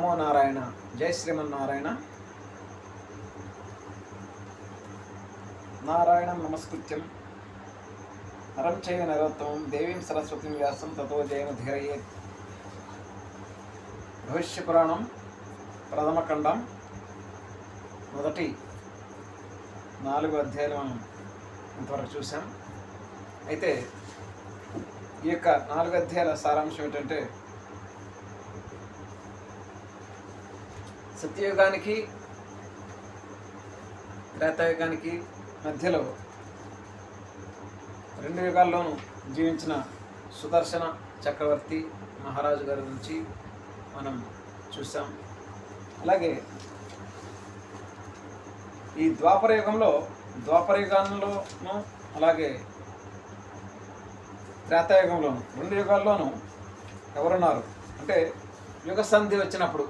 నమో నారాయణ. జై శ్రీమన్నారాయణ. నారాయణం నమస్కృత్యం నరం చైవ నరోత్తమం దేవీం సరస్వతిం వ్యాసం తతో జయముధీరయేత్. భవిష్య పురాణం ప్రథమఖండం మొదటి 4 అధ్యాయాలు మనం ఇంతవరకు చూసాం. అయితే ఈ యొక్క 4 అధ్యాయాల సారాంశం ఏంటంటే, సత్యయుగానికి త్రేతాయుగానికి మధ్యలో 2 యుగాల్లోనూ జీవించిన సుదర్శన చక్రవర్తి మహారాజు గారి గురించి మనం చూసాం. అలాగే ఈ ద్వాపర యుగంలోనూ అలాగే త్రేతాయుగంలోను 2 యుగాల్లోనూ ఎవరున్నారు అంటే, యుగ సంధి వచ్చినప్పుడు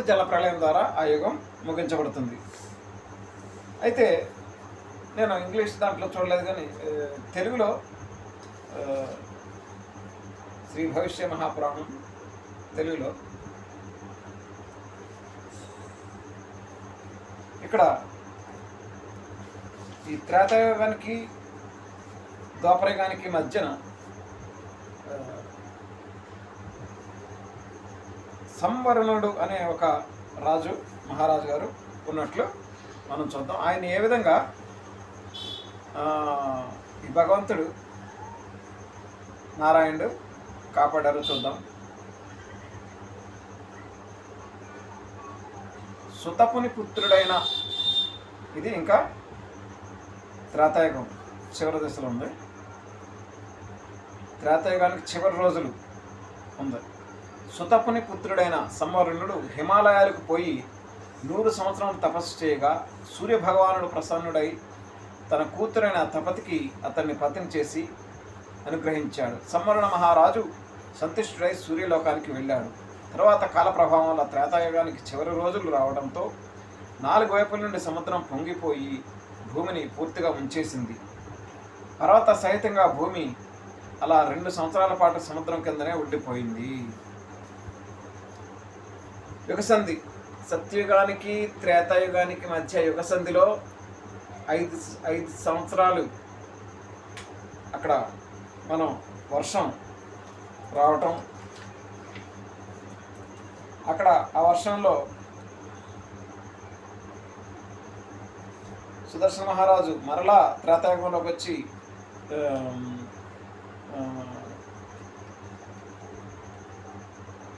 జల ప్రళయం ద్వారా ఆ యుగం ముగించబడుతుంది. అయితే నేను ఇంగ్లీష్ దాంట్లో చూడలేదు, కానీ తెలుగులో శ్రీ భవిష్య మహాపురాణం తెలుగులో ఇక్కడ ఈ త్రేతాయుగానికి ద్వాపరయుగానికి మధ్యన సంవరణుడు అనే ఒక మహారాజు గారు ఉన్నట్లు మనం చూద్దాం. ఆయన ఏ విధంగా ఈ భగవంతుడు నారాయణుడు కాపాడారో చూద్దాం. సుతపుని పుత్రుడైన, ఇది ఇంకా త్రేతాయుగం చివరి దశలో ఉంది. త్రేతాయుగానికి చివరి రోజులు ఉంది. సుతపుని పుత్రుడైన సంవరణుడు హిమాలయాలకు పోయి 100 సంవత్సరాలు తపస్సు చేయగా సూర్యభగవానుడు ప్రసన్నుడై తన కూతురైన తపతికి అతన్ని పతిని చేసి అనుగ్రహించాడు. సంవరణ మహారాజు సంతుష్టుడై సూర్యలోకానికి వెళ్ళాడు. తర్వాత కాల ప్రభావం వల్ల త్రేతాయుగానికి చివరి రోజులు రావడంతో 4 వైపుల నుండి సముద్రం పొంగిపోయి భూమిని పూర్తిగా ముంచేసింది. పర్వత సహితంగా భూమి అలా 2 సంవత్సరాల పాటు సముద్రం కిందనే ఉండిపోయింది. యుగసంధి, సత్యయుగానికి త్రేతాయుగానికి మధ్య యుగసంధిలో 5 సంవత్సరాలు అక్కడ మనం వర్షం రావటం, అక్కడ ఆ వర్షంలో సుదర్శన మహారాజు మరలా త్రేతాయుగంలోకి వచ్చి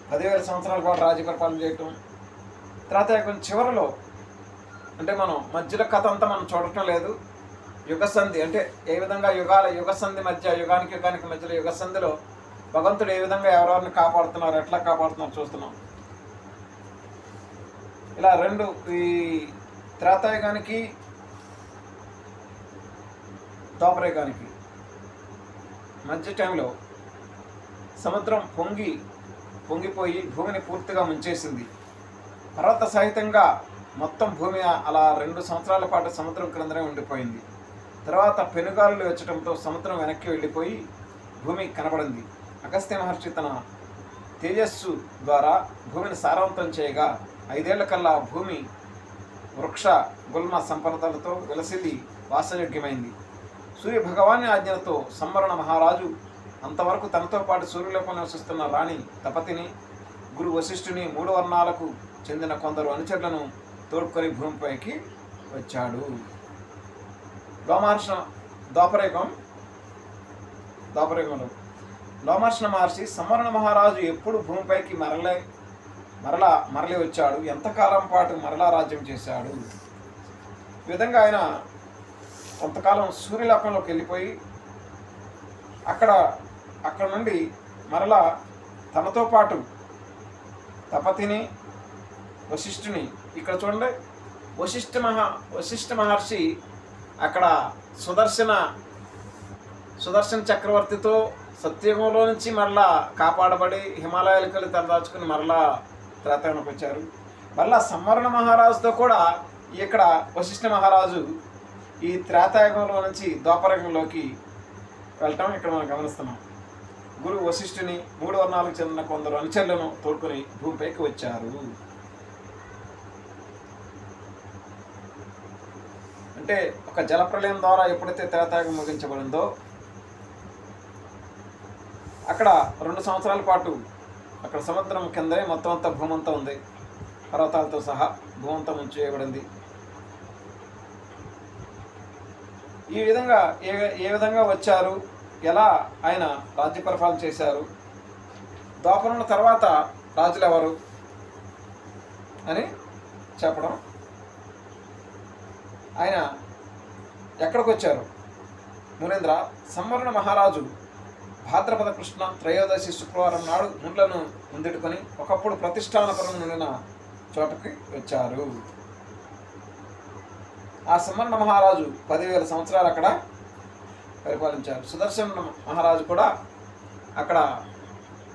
10,000 సంవత్సరాల పాటు రాజ్యపరిపాలన చేయటం. త్రేతాయుగం చివరిలో, అంటే మనం మధ్యలో కథ అంతా మనం చూడటం లేదు. యుగసంధి అంటే ఏ విధంగా యుగసంధి మధ్య యుగానికి మధ్యలో యుగసంధిలో భగవంతుడు ఏ విధంగా ఎవరెవరిని కాపాడుతున్నారు, ఎట్లా కాపాడుతున్నారు చూస్తున్నాం. ఇలా ఈ త్రేతాయుగానికి ద్వాపరయుగానికి మధ్య టైంలో సముద్రం పొంగిపోయి భూమిని పూర్తిగా ముంచేసింది. పర్వత సహితంగా మొత్తం భూమి అలా 2 సంవత్సరాల పాటు సముద్రం క్రిందనే ఉండిపోయింది. తర్వాత పెనుగాలులు వచ్చడంతో సముద్రం వెనక్కి వెళ్ళిపోయి భూమి కనబడింది. అగస్త్య మహర్షి తన తేజస్సు ద్వారా భూమిని సారవంతం చేయగా 5 ఏళ్ల కల్లా భూమి వృక్ష గుల్మ సంపదలతో విలసిల్లి వాసయోగ్యమైంది. సూర్య భగవాని ఆజ్ఞలతో సంవరణ మహారాజు అంతవరకు తనతో పాటు సూర్యలోకంలో నివసిస్తున్న రాణి తపతిని, గురు వశిష్ఠుని, 3 వర్ణాలకు చెందిన కొందరు అనుచరులను తోడ్కొని భూమిపైకి వచ్చాడు. ద్వాపరయుగంలో లోమర్షణ మహర్షి సంవరణ మహారాజు ఎప్పుడు భూమిపైకి మరలి వచ్చాడు, ఎంతకాలం పాటు మరలా రాజ్యం చేశాడు. ఈ విధంగా ఆయన కొంతకాలం సూర్యలోకంలోకి వెళ్ళిపోయి అక్కడ నుండి మరలా తనతో పాటు తపతిని, వశిష్ఠుని, ఇక్కడ చూడండి వశిష్ఠ మహర్షి అక్కడ సుదర్శన చక్రవర్తితో సత్యయుగంలో నుంచి మరలా కాపాడబడి హిమాలయాలకు వెళ్ళి తలదాచుకుని మరలా త్రేతాయుగంలోకి వచ్చారు. మరలా సంవరణ మహారాజుతో కూడా ఇక్కడ వశిష్ఠ మహారాజు ఈ త్రేతాయుగంలో నుంచి ద్వాపరయుగంలోకి వెళ్ళటం ఇక్కడ మనం గమనిస్తున్నాం. గురు వశిష్ఠుని 3 వర్ణాలకు చెందిన కొందరు అనుచరులను తోడుకొని భూమిపైకి వచ్చారు. అంటే ఒక జలప్రలయం ద్వారా ఎప్పుడైతే త్రేతాయుగం ముగించబడిందో అక్కడ 2 సంవత్సరాల పాటు అక్కడ సముద్రం కిందే మొత్తం అంతా భూమంతా ఉంది, పర్వతాలతో సహా భూమంతా ముంచేయబడింది. ఈ విధంగా ఏ విధంగా వచ్చారు, ఎలా ఆయన రాజ్య పరిపాలన చేశారు, ద్వాపరుల తర్వాత రాజులు ఎవరు అని చెప్పడం, ఆయన ఎక్కడికి వచ్చారు. మునీంద్ర, సంవరణ మహారాజు భాద్రపద కృష్ణ త్రయోదశి శుక్రవారం నాడు ముండ్లను ముందెట్టుకొని ఒకప్పుడు ప్రతిష్టానపురం నుండిన చోటకి వచ్చారు. ఆ సంవరణ మహారాజు 10,000 సంవత్సరాలు అక్కడ పరిపాలించారు. సుదర్శన మహారాజు కూడా అక్కడ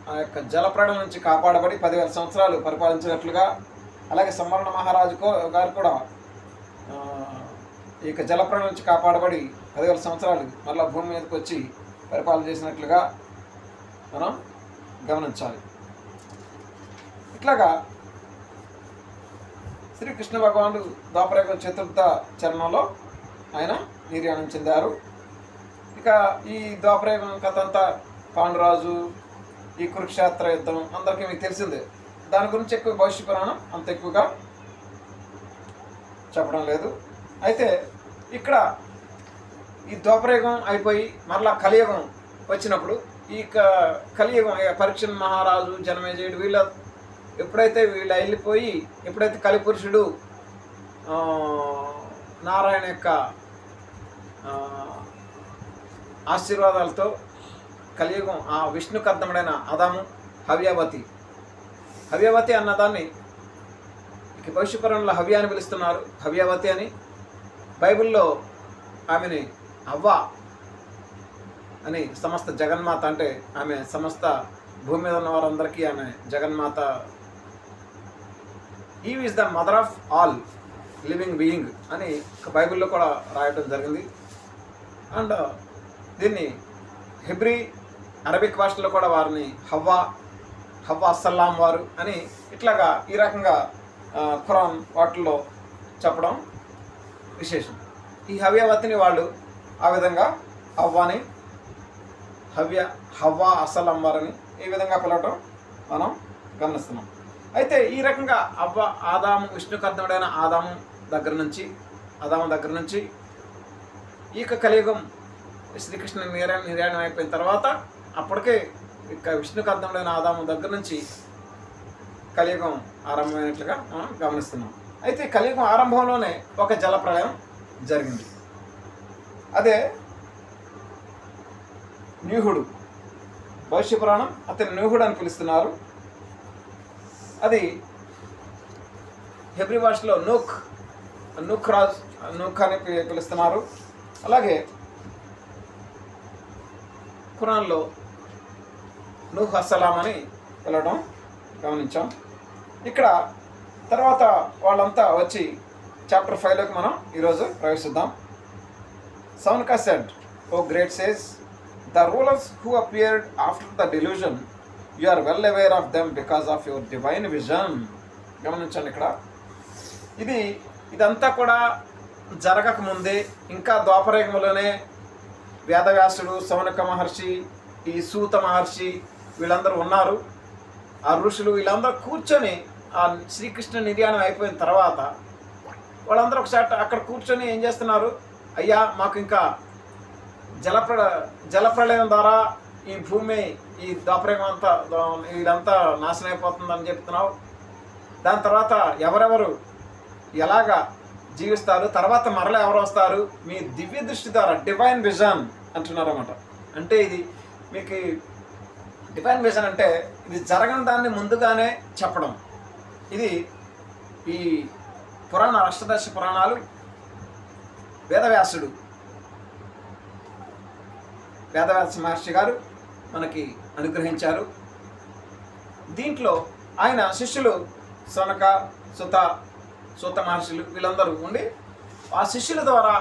ఆ యొక్క జలప్రళయం నుంచి కాపాడబడి 10,000 సంవత్సరాలు పరిపాలించినట్లుగా, అలాగే సంవరణ మహారాజు గారు కూడా ఈ యొక్క జలప్రళయం నుంచి కాపాడబడి 10,000 సంవత్సరాలు మళ్ళీ భూమి మీదకి వచ్చి పరిపాలన చేసినట్లుగా మనం గమనించాలి. ఇట్లాగా శ్రీకృష్ణ భగవానుడు ద్వాపరయుగం 4వ చరణంలో ఆయన నిర్యాణం చెందారు. ఇక ఈ ద్వాపరయుగం కథ అంతా పాండురాజు, ఈ కురుక్షేత్ర యుద్ధం అందరికీ మీకు తెలిసిందే. దాని గురించి ఎక్కువ భవిష్య పురాణం అంత ఎక్కువగా చెప్పడం లేదు. అయితే ఇక్కడ ఈ ద్వాపరయుగం అయిపోయి మరలా కలియుగం వచ్చినప్పుడు ఈ కలియుగం పరీక్ష మహారాజు, జనమేజయుడు వీళ్ళ ఎప్పుడైతే వెళ్ళిపోయి ఎప్పుడైతే కలిపురుషుడు నారాయణ యొక్క ఆశీర్వాదాలతో కలియుగం ఆ విష్ణుకర్దముడైన ఆదాము హవ్యావతి అన్నదాన్ని ఇక భవిష్యపురంలో హవ్య అని పిలుస్తున్నారు. హవ్యావతి అని బైబిల్లో ఆమెని అవ్వ అని సమస్త జగన్మాత, అంటే ఆమె సమస్త భూమి మీద ఉన్న వారందరికీ ఆమె జగన్మాత. Eve is the mother of all living being అని బైబిల్లో కూడా రాయటం జరిగింది. అండ్ దీన్ని హెబ్రీ అరబిక్ భాషలో కూడా వారిని హవ్వా అస్సలాం వారు అని ఇట్లాగా ఈ రకంగా ఖురాన్ వాటిల్లో చెప్పడం విశేషం. ఈ హవ్యావతిని వాళ్ళు ఆ విధంగా హవ్వాని హవ్వా అస్సలాం వారని ఈ విధంగా పిలవటం మనం గమనిస్తున్నాం. అయితే ఈ రకంగా ఆదాము విష్ణుకర్దముడైన ఆదాము దగ్గర నుంచి ఈ కలియుగం శ్రీకృష్ణ నిర్యాణం అయిపోయిన తర్వాత అప్పటికే ఇక విష్ణుకర్దముడైన ఆదాము దగ్గర నుంచి కలియుగం ఆరంభమైనట్లుగా మనం గమనిస్తున్నాం. అయితే కలియుగం ఆరంభంలోనే ఒక జలప్రళయం జరిగింది. అదే న్యూహుడు, భవిష్య పురాణం అతని న్యూహుడు అని పిలుస్తున్నారు. అది హెబ్రీ భాషలో నూక్ అని పిలుస్తున్నారు. అలాగే ఖురాన్లో నూహ్ అస్సలాం అని పిలవడం గమనించాం. ఇక్కడ తర్వాత వాళ్ళంతా వచ్చి చాప్టర్ 5లోకి మనం ఈరోజు ప్రవేశిద్దాం. Saunika said, "O great sage, the rulers who appeared after the delusion, you are well aware of them because of your divine vision." గమనించండి, ఇక్కడ ఇదంతా కూడా జరగకముందే ఇంకా ద్వాపరయుగంలోనే వేదవ్యాసుడు, సౌనక మహర్షి, ఈ సూత మహర్షి వీళ్ళందరూ ఉన్నారు. ఆ ఋషులు వీళ్ళందరూ కూర్చొని ఆ శ్రీకృష్ణ నిర్యాణం అయిపోయిన తర్వాత వాళ్ళందరూ ఒకసారి అక్కడ కూర్చొని ఏం చేస్తున్నారు, అయ్యా మాకు ఇంకా జలప్రళయం ద్వారా ఈ భూమి ఈ ద్వాపరయుగం అంతా వీళ్ళంతా నాశనం అయిపోతుందని చెప్తున్నావు. దాని తర్వాత ఎవరెవరు ఎలాగా జీవిస్తారు, తర్వాత మరలా ఎవరు వస్తారు, మీ దివ్య దృష్టి ద్వారా డివైన్ విజన్ అంటున్నారు అన్నమాట. అంటే ఇది మీకు డివైన్ విజన్ అంటే ఇది జరగని దాన్ని ముందుగానే చెప్పడం. ఇది ఈ అష్టాదశ పురాణాలు వేదవ్యాస మహర్షి గారు మనకి అనుగ్రహించారు. దీంట్లో ఆయన శిష్యులు సౌనక, సూత మహర్షులు వీళ్ళందరూ ఉండి ఆ శిష్యుల ద్వారా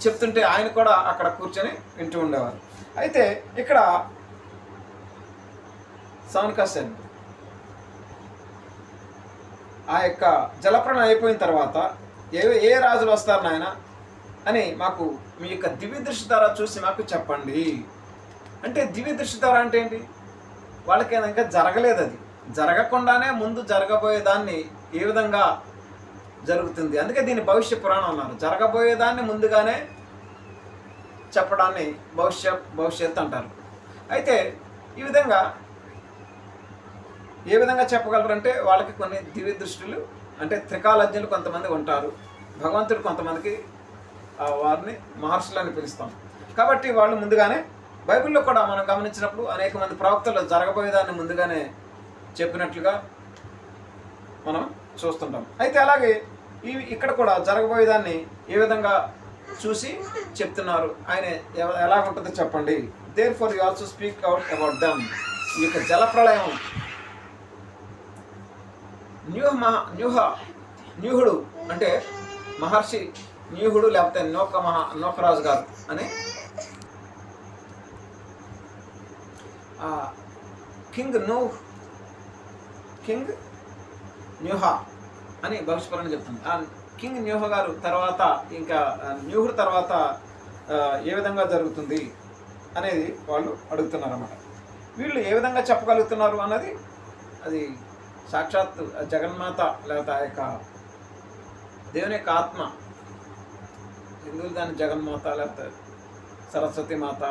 చెప్తుంటే ఆయన కూడా అక్కడ కూర్చొని వింటూ ఉండేవారు. అయితే ఇక్కడ సౌనకా సెడ్, ఆ యొక్క జలప్రళయం అయిపోయిన తర్వాత ఏ రాజులు వస్తారు నాయన అని మాకు మీ యొక్క దివ్య దృష్టి ద్వారా చూసి మాకు చెప్పండి. అంటే దివ్య దృష్టి ద్వారా అంటే ఏంటి? వాళ్ళకి ఇంకా జరగలేదు, అది జరగకుండానే ముందు జరగబోయేదాన్ని ఏ విధంగా జరుగుతుంది, అందుకే దీన్ని భవిష్య పురాణం అన్నారు. జరగబోయేదాన్ని ముందుగానే చెప్పడాన్ని భవిష్యత్ అంటారు. అయితే ఈ విధంగా ఏ విధంగా చెప్పగలరంటే వాళ్ళకి కొన్ని దివ్య దృష్టిలు, అంటే త్రికాలజ్ఞులు కొంతమంది ఉంటారు, భగవంతుడు కొంతమందికి వారిని మహర్షులు అని పిలుస్తాం. కాబట్టి వాళ్ళు ముందుగానే, బైబిల్లో కూడా మనం గమనించినప్పుడు అనేక మంది ప్రవక్తలు జరగబోయేదాన్ని ముందుగానే చెప్పినట్లుగా మనం చూస్తుంటాం. అయితే అలాగే ఇక్కడ కూడా జరగబోయేదాన్ని ఏ విధంగా చూసి చెప్తున్నారు, ఆయన ఎలా ఉంటుందో చెప్పండి. Therefore you also speak out about them. ఈ యొక్క జలప్రళయం న్యూహుడు అంటే మహర్షి న్యూహుడు, లేకపోతే నోకరాజు గారు అని కింగ్ న్యూహ అని భవిష్యపురాణం చెప్తుంది. ఆ కింగ్ న్యూహ గారు తర్వాత ఇంకా న్యూహుడు తర్వాత ఏ విధంగా జరుగుతుంది అనేది వాళ్ళు అడుగుతున్నారు అన్నమాట. వీళ్ళు ఏ విధంగా చెప్పగలుగుతున్నారు అన్నది అది సాక్షాత్ జగన్మాత, లేకపోతే ఆ యొక్క దేవుని యొక్క ఆత్మ, హిందువులు దాన్ని జగన్మాత లేకపోతే సరస్వతి మాత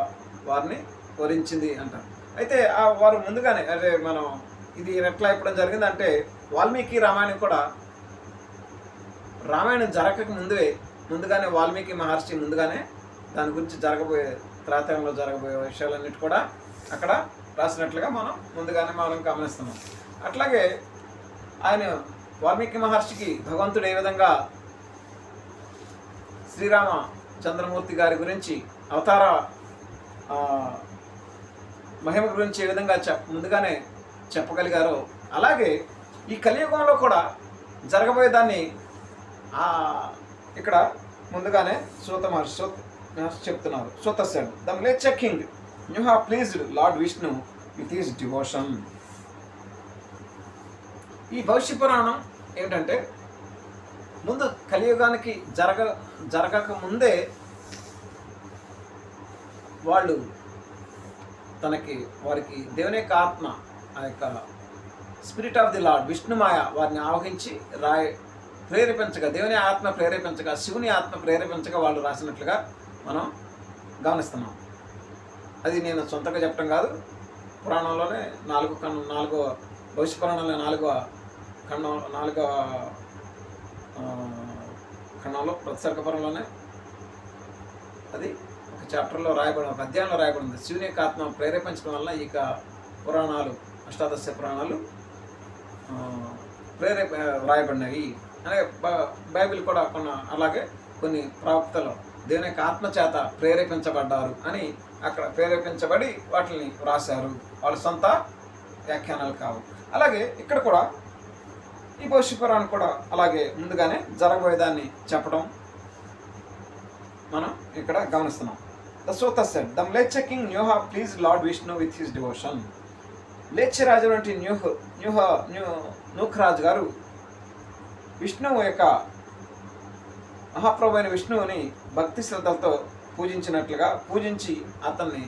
వారిని వరించింది అంటారు. అయితే వారు ముందుగానే, అదే మనం ఇది ఎట్లా అయిపోవడం జరిగింది అంటే, వాల్మీకి రామాయణం కూడా రామాయణం జరగక ముందుగానే వాల్మీకి మహర్షి ముందుగానే దాని గురించి జరగబోయే త్రేతాయుగంలో జరగబోయే విషయాలన్నిటి కూడా అక్కడ రాసినట్లుగా ముందుగానే మనం గమనిస్తున్నాం. అట్లాగే ఆయన వాల్మీకి మహర్షికి భగవంతుడు ఏ విధంగా శ్రీరామచంద్రమూర్తి గారి గురించి అవతార మహిమ గురించి ఏ విధంగా ముందుగానే చెప్పగలిగారో, అలాగే ఈ కలియుగంలో కూడా జరగబోయేదాన్ని ఇక్కడ ముందుగానే సూత మహర్షి చెప్తున్నారు. Suta said, the mleccha king Nyuha pleased lord Vishnu with his devotion. ఈ భవిష్య పురాణం ఏమిటంటే, ముందు కలియుగానికి జరగక ముందే వాళ్ళు వారికి దేవుని యొక్క ఆత్మ, ఆ యొక్క spirit of the lord Vishnumaya వారిని ఆవహించి ప్రేరేపించగా, దేవుని ఆత్మ ప్రేరేపించగా, శివుని ఆత్మ ప్రేరేపించగా వాళ్ళు రాసినట్లుగా మనం గమనిస్తున్నాం. అది నేను సొంతంగా చెప్పడం కాదు, పురాణంలోనే నాలుగో భవిష్య పురాణంలో నాలుగవ ఖండంలో ప్రతిసర్గపురంలోనే అది ఒక చాప్టర్లో రాయబడి, ఒక అధ్యాయంలో రాయబడింది. శివుని యొక్క ఆత్మ ప్రేరేపించడం వల్ల ఈ పురాణాలు, అష్టాదశ పురాణాలు రాయబడినవి. అలాగే బైబిల్ కూడా అలాగే కొన్ని ప్రవక్తలు దేవుని యొక్క ఆత్మ చేత ప్రేరేపించబడ్డారు అని అక్కడ ప్రేరేపించబడి వాటిని రాశారు, వాళ్ళ సొంత వ్యాఖ్యానాలు కావు. అలాగే ఇక్కడ కూడా ఈ భవిష్య పురాణం కూడా అలాగే ముందుగానే జరగబోయేదాన్ని చెప్పడం మనం ఇక్కడ గమనిస్తున్నాం. The Suta said, the mleccha king Nyuha please lord Vishnu with his devotion. మ్లేచ్ఛరాజు వంటి నూఖరాజు గారు విష్ణువు యొక్క మహాప్రభు అయిన విష్ణువుని భక్తి శ్రద్ధలతో పూజించి అతన్ని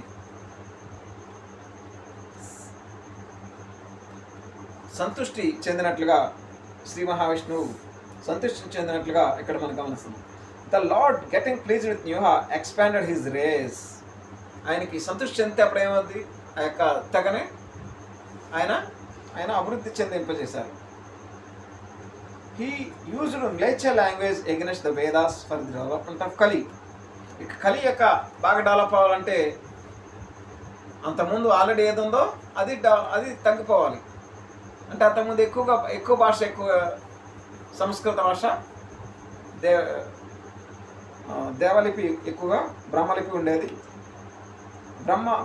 సంతృష్టి చెందినట్లుగా, శ్రీ మహావిష్ణువు సంతృష్టి చెందినట్లుగా ఇక్కడ మనం గమనిస్తున్నాం. The lord getting pleased with Nyuha expanded his race. ఆయనకి సంతృష్టి చెందితే అప్పుడు ఏమవుతుంది, ఆ యొక్క తెగనే ఆయన అభివృద్ధి చెందింపజేశారు. He used mleccha language against the Vedas for the development of Kali. ఇక కలి యొక్క బాగా డెవలప్ అవ్వాలంటే అంతకుముందు ఆల్రెడీ ఏది ఉందో అది తగ్గిపోవాలి. అంటే అంతకుముందు ఎక్కువ భాష, ఎక్కువ సంస్కృత భాష, దేవలిపి ఎక్కువగా బ్రహ్మలిపి ఉండేది.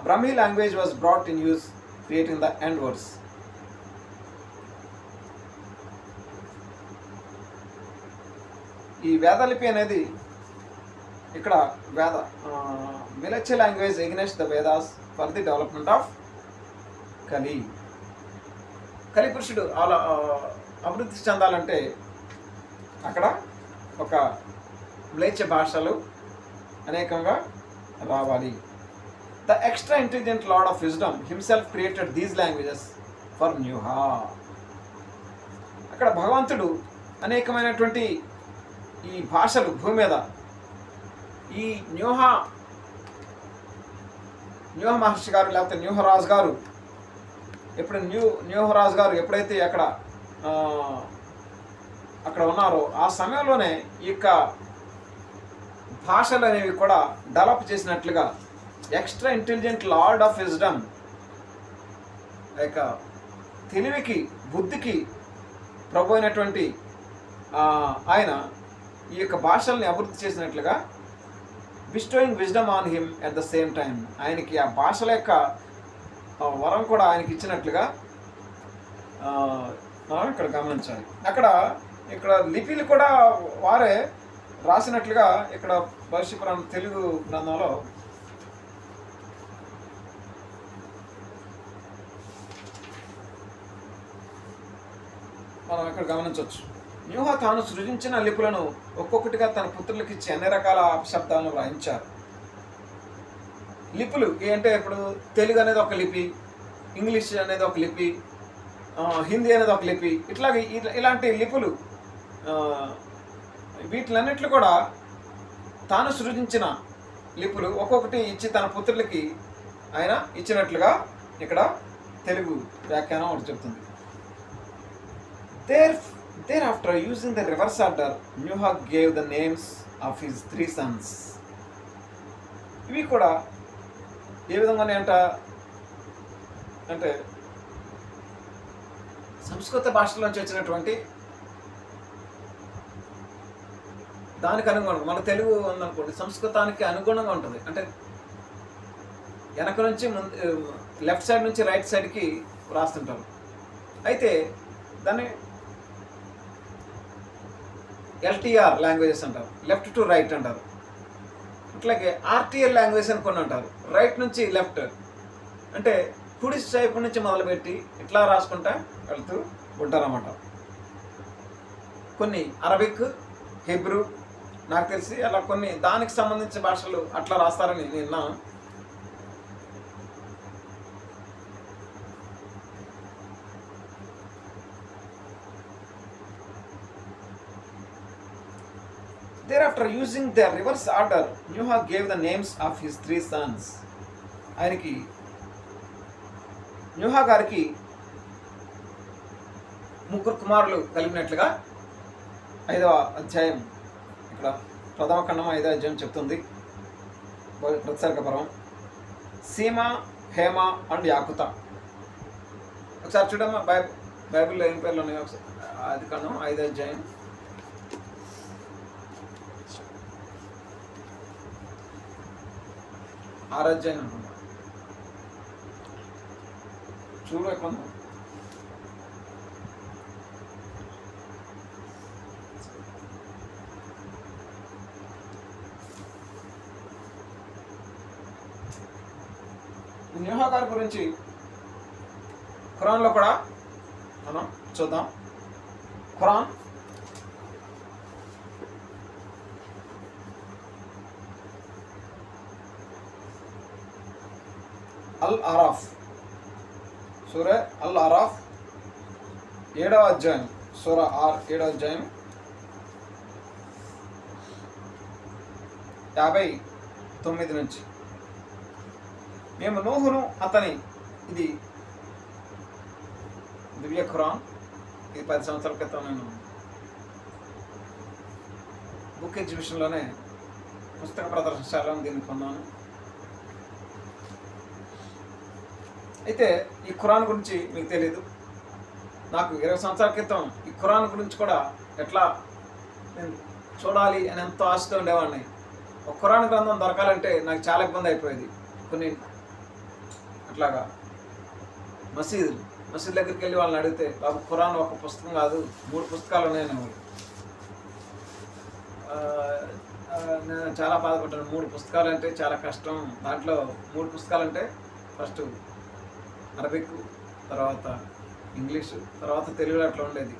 Brahmi language was brought in use creating the end words. ఈ వేదలిపి అనేది ఇక్కడ mleccha language against the Vedas for the development of Kali. కలిపురుషుడు అలా అభివృద్ధి చెందాలంటే అక్కడ ఒక మ్లేచ్ఛ భాషలు అనేకంగా రావాలి. The extra intelligent lord of wisdom himself created these languages for Nyuha. అక్కడ భగవంతుడు అనేకమైనటువంటి ఈ భాషలు భూమి మీద ఈ న్యూహ మహర్షి గారు లేకపోతే న్యూహరాజు గారు న్యూహరాజు గారు ఎప్పుడైతే అక్కడ ఉన్నారో ఆ సమయంలోనే ఈ యొక్క భాషలు అనేవి కూడా డెవలప్ చేసినట్లుగా extra intelligent lord of wisdom యొక్క తెలివికి బుద్ధికి ప్రభు అయినటువంటి ఆయన ఈ యొక్క భాషల్ని అభివృద్ధి చేసినట్లుగా bestowing wisdom on him at the same time ఆయనకి ఆ భాషల యొక్క వరం కూడా ఆయనకి ఇచ్చినట్లుగా మనం ఇక్కడ గమనించాలి. ఇక్కడ లిపిలు కూడా వారే రాసినట్లుగా ఇక్కడ భవిష్య పురాణ తెలుగు గ్రంథంలో మనం ఇక్కడ గమనించవచ్చు. న్యూహ తాను సృజించిన లిపులను ఒక్కొక్కటిగా తన పుత్రులకి ఇచ్చి అన్ని రకాల అపశబ్దాలను వ్రాయించారు. లిపులు ఏంటంటే ఇప్పుడు తెలుగు అనేది ఒక లిపి, ఇంగ్లీష్ అనేది ఒక లిపి, హిందీ అనేది ఒక లిపి, ఇలాంటి లిపులు వీటిలన్నిట్లు కూడా తాను సృజించిన లిపులు ఒక్కొక్కటి ఇచ్చి తన పుత్రులకి ఆయన ఇచ్చినట్లుగా ఇక్కడ తెలుగు వ్యాఖ్యానం ఒకటి చెప్తుంది. Thereafter, using the reverse order, Nuh gave the names of his 3 sons. ఇవి కూడా ఏ విధంగానే అంటే సంస్కృత భాషలోంచి వచ్చినటువంటి దానికి అనుగుణంగా మన తెలుగు ఉందనుకోండి, సంస్కృతానికి అనుగుణంగా ఉంటుంది. అంటే వెనక నుంచి లెఫ్ట్ సైడ్ నుంచి రైట్ సైడ్కి రాస్తుంటారు. అయితే దాన్ని ఎల్టీఆర్ లాంగ్వేజెస్ అంటారు, లెఫ్ట్ టు రైట్ అంటారు. అట్లాగే ఆర్టీఎల్ లాంగ్వేజ్ అని కొన్ని అంటారు, రైట్ నుంచి లెఫ్ట్. అంటే కుడి వైపు నుంచి మొదలుపెట్టి ఇట్లా రాసుకుంటా వెళ్తూ ఉంటారన్నమాట. కొన్ని అరబిక్, హెబ్రూ నాకు తెలిసి అలా కొన్ని దానికి సంబంధించిన భాషలు అట్లా రాస్తారని నేను విన్నాను. Thereafter, using the reverse order, Nuh gave the names of his 3 sons. ఆయనకి న్యూహ గారికి 3 కుమారులు కలిగినట్లుగా 5వ అధ్యాయం ఇక్కడ ప్రథమ ఖండం 5వ అధ్యాయం చెప్తుంది. ప్రత్సర్గ పర్వం సీమ, హేమ అండ్ యాకుత. ఒకసారి చూడమ్మా, బైబిల్లో ఏం పేర్లు ఉన్నాయో ఒకసారి. ఆది ఖండం 5వ అధ్యాయం 6వ అధ్యాయం అనుకుంటా. చూడు ఎక్కడ న్యూహ గారి గురించి ఖురాన్లో కూడా మనం చూద్దాం. ఖురాన్ అల్ అరాఫ్, సూర అల్ అరాఫ్ 7వ అధ్యాయం, సూర 7వ అధ్యాయం 59 నుంచి. మేము నూహును అతని, ఇది దివ్య ఖురాన్, ఇది 10 సంవత్సరాల క్రితం నేను బుక్ ఎగ్జిబిషన్లోనే పుస్తక ప్రదర్శనశాలను దీన్ని కొన్నాను. అయితే ఈ ఖురాన్ గురించి మీకు తెలియదు. నాకు 20 సంవత్సరాల క్రితం ఈ ఖురాన్ గురించి కూడా ఎట్లా నేను చూడాలి అని ఎంతో ఆశతో ఉండేవాడిని. ఒక ఖురాన్ గ్రంథం దొరకాలంటే నాకు చాలా ఇబ్బంది అయిపోయేది. కొన్ని అట్లాగా మసీద్ దగ్గరికి వెళ్ళి వాళ్ళని అడిగితే, బాబు ఖురాన్ ఒక పుస్తకం కాదు 3 పుస్తకాలు ఉన్నాయని వాళ్ళు. నేను చాలా బాధపడ్డాను. 3 పుస్తకాలు అంటే చాలా కష్టం. దాంట్లో 3 పుస్తకాలు అంటే ఫస్ట్ అరబిక్, తర్వాత ఇంగ్లీషు, తర్వాత తెలుగులో అట్లా ఉండేది.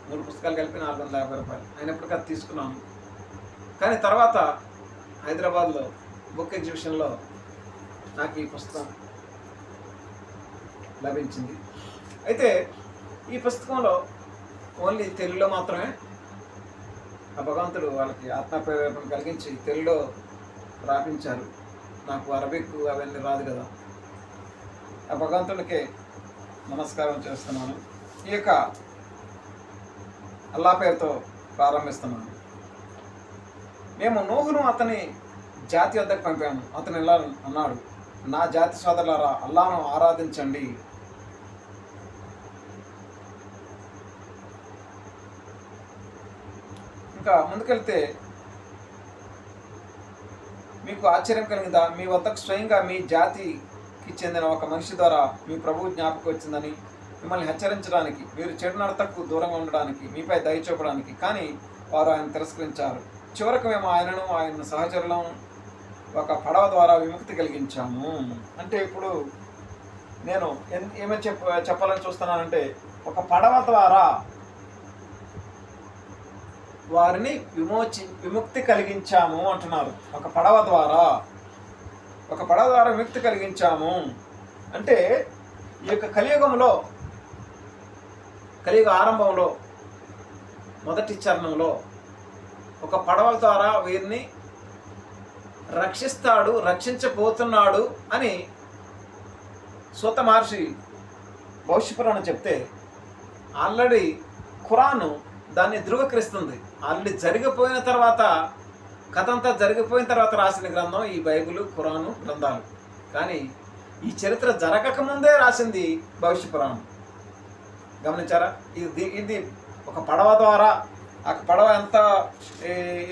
3 పుస్తకాలు కలిపి 450 రూపాయలు అయినప్పటికీ అది తీసుకున్నాను. కానీ తర్వాత హైదరాబాద్లో బుక్ ఎగ్జిబిషన్లో నాకు ఈ పుస్తకం లభించింది. అయితే ఈ పుస్తకంలో ఓన్లీ తెలుగులో మాత్రమే ఆ భగవంతుడు వాళ్ళకి ఆత్మప్రేరేపణ కలిగించి తెలుగులో రాపించారు. నాకు అరబిక్ అవన్నీ రాదు కదా. ఆ భగవంతుడికే నమస్కారం చేస్తున్నాను. ఈ యొక్క అల్లా పేరుతో ప్రారంభిస్తున్నాను. మేము నూహును అతని జాతి వద్దకు పంపాము. అతను ఇలా అన్నాడు, నా జాతి సోదరులారా, అల్లాను ఆరాధించండి. ఇంకా ముందుకెళ్తే, మీకు ఆశ్చర్యం కలిగిందా? మీ వద్దకు స్వయంగా మీ జాతికి చెందిన ఒక మనిషి ద్వారా మీ ప్రభువు జ్ఞాపకం వచ్చిందని, మిమ్మల్ని హెచ్చరించడానికి, మీరు చెడు నడతకు దూరంగా ఉండడానికి, మీపై దయ చూపడానికి. కానీ వారు ఆయన తిరస్కరించారు. చివరకు మేము ఆయన సహచరులను ఒక పడవ ద్వారా విముక్తి కలిగించాము. అంటే ఇప్పుడు నేను ఏమని చెప్పాలని చూస్తున్నానంటే, ఒక పడవ ద్వారా వారిని విముక్తి కలిగించాము అంటున్నారు. ఒక పడవ ద్వారా విముక్తి కలిగించాము అంటే, ఈ యొక్క కలియుగ ఆరంభంలో మొదటి చరణంలో ఒక పడవ ద్వారా వీరిని రక్షించబోతున్నాడు అని సూత మహర్షి భవిష్యపురాణం చెప్తే, ఆల్రెడీ ఖురాను దాన్ని ధృవీకరిస్తుంది. ఆల్రెడీ జరిగిపోయిన తర్వాత, కథ అంతా జరిగిపోయిన తర్వాత రాసిన గ్రంథం ఈ బైబిల్, ఖురాను గ్రంథాలు. కానీ ఈ చరిత్ర జరగకముందే రాసింది భవిష్యపురాణం. గమనించారా? ఇది ఒక పడవ ద్వారా, ఆ పడవ ఎంత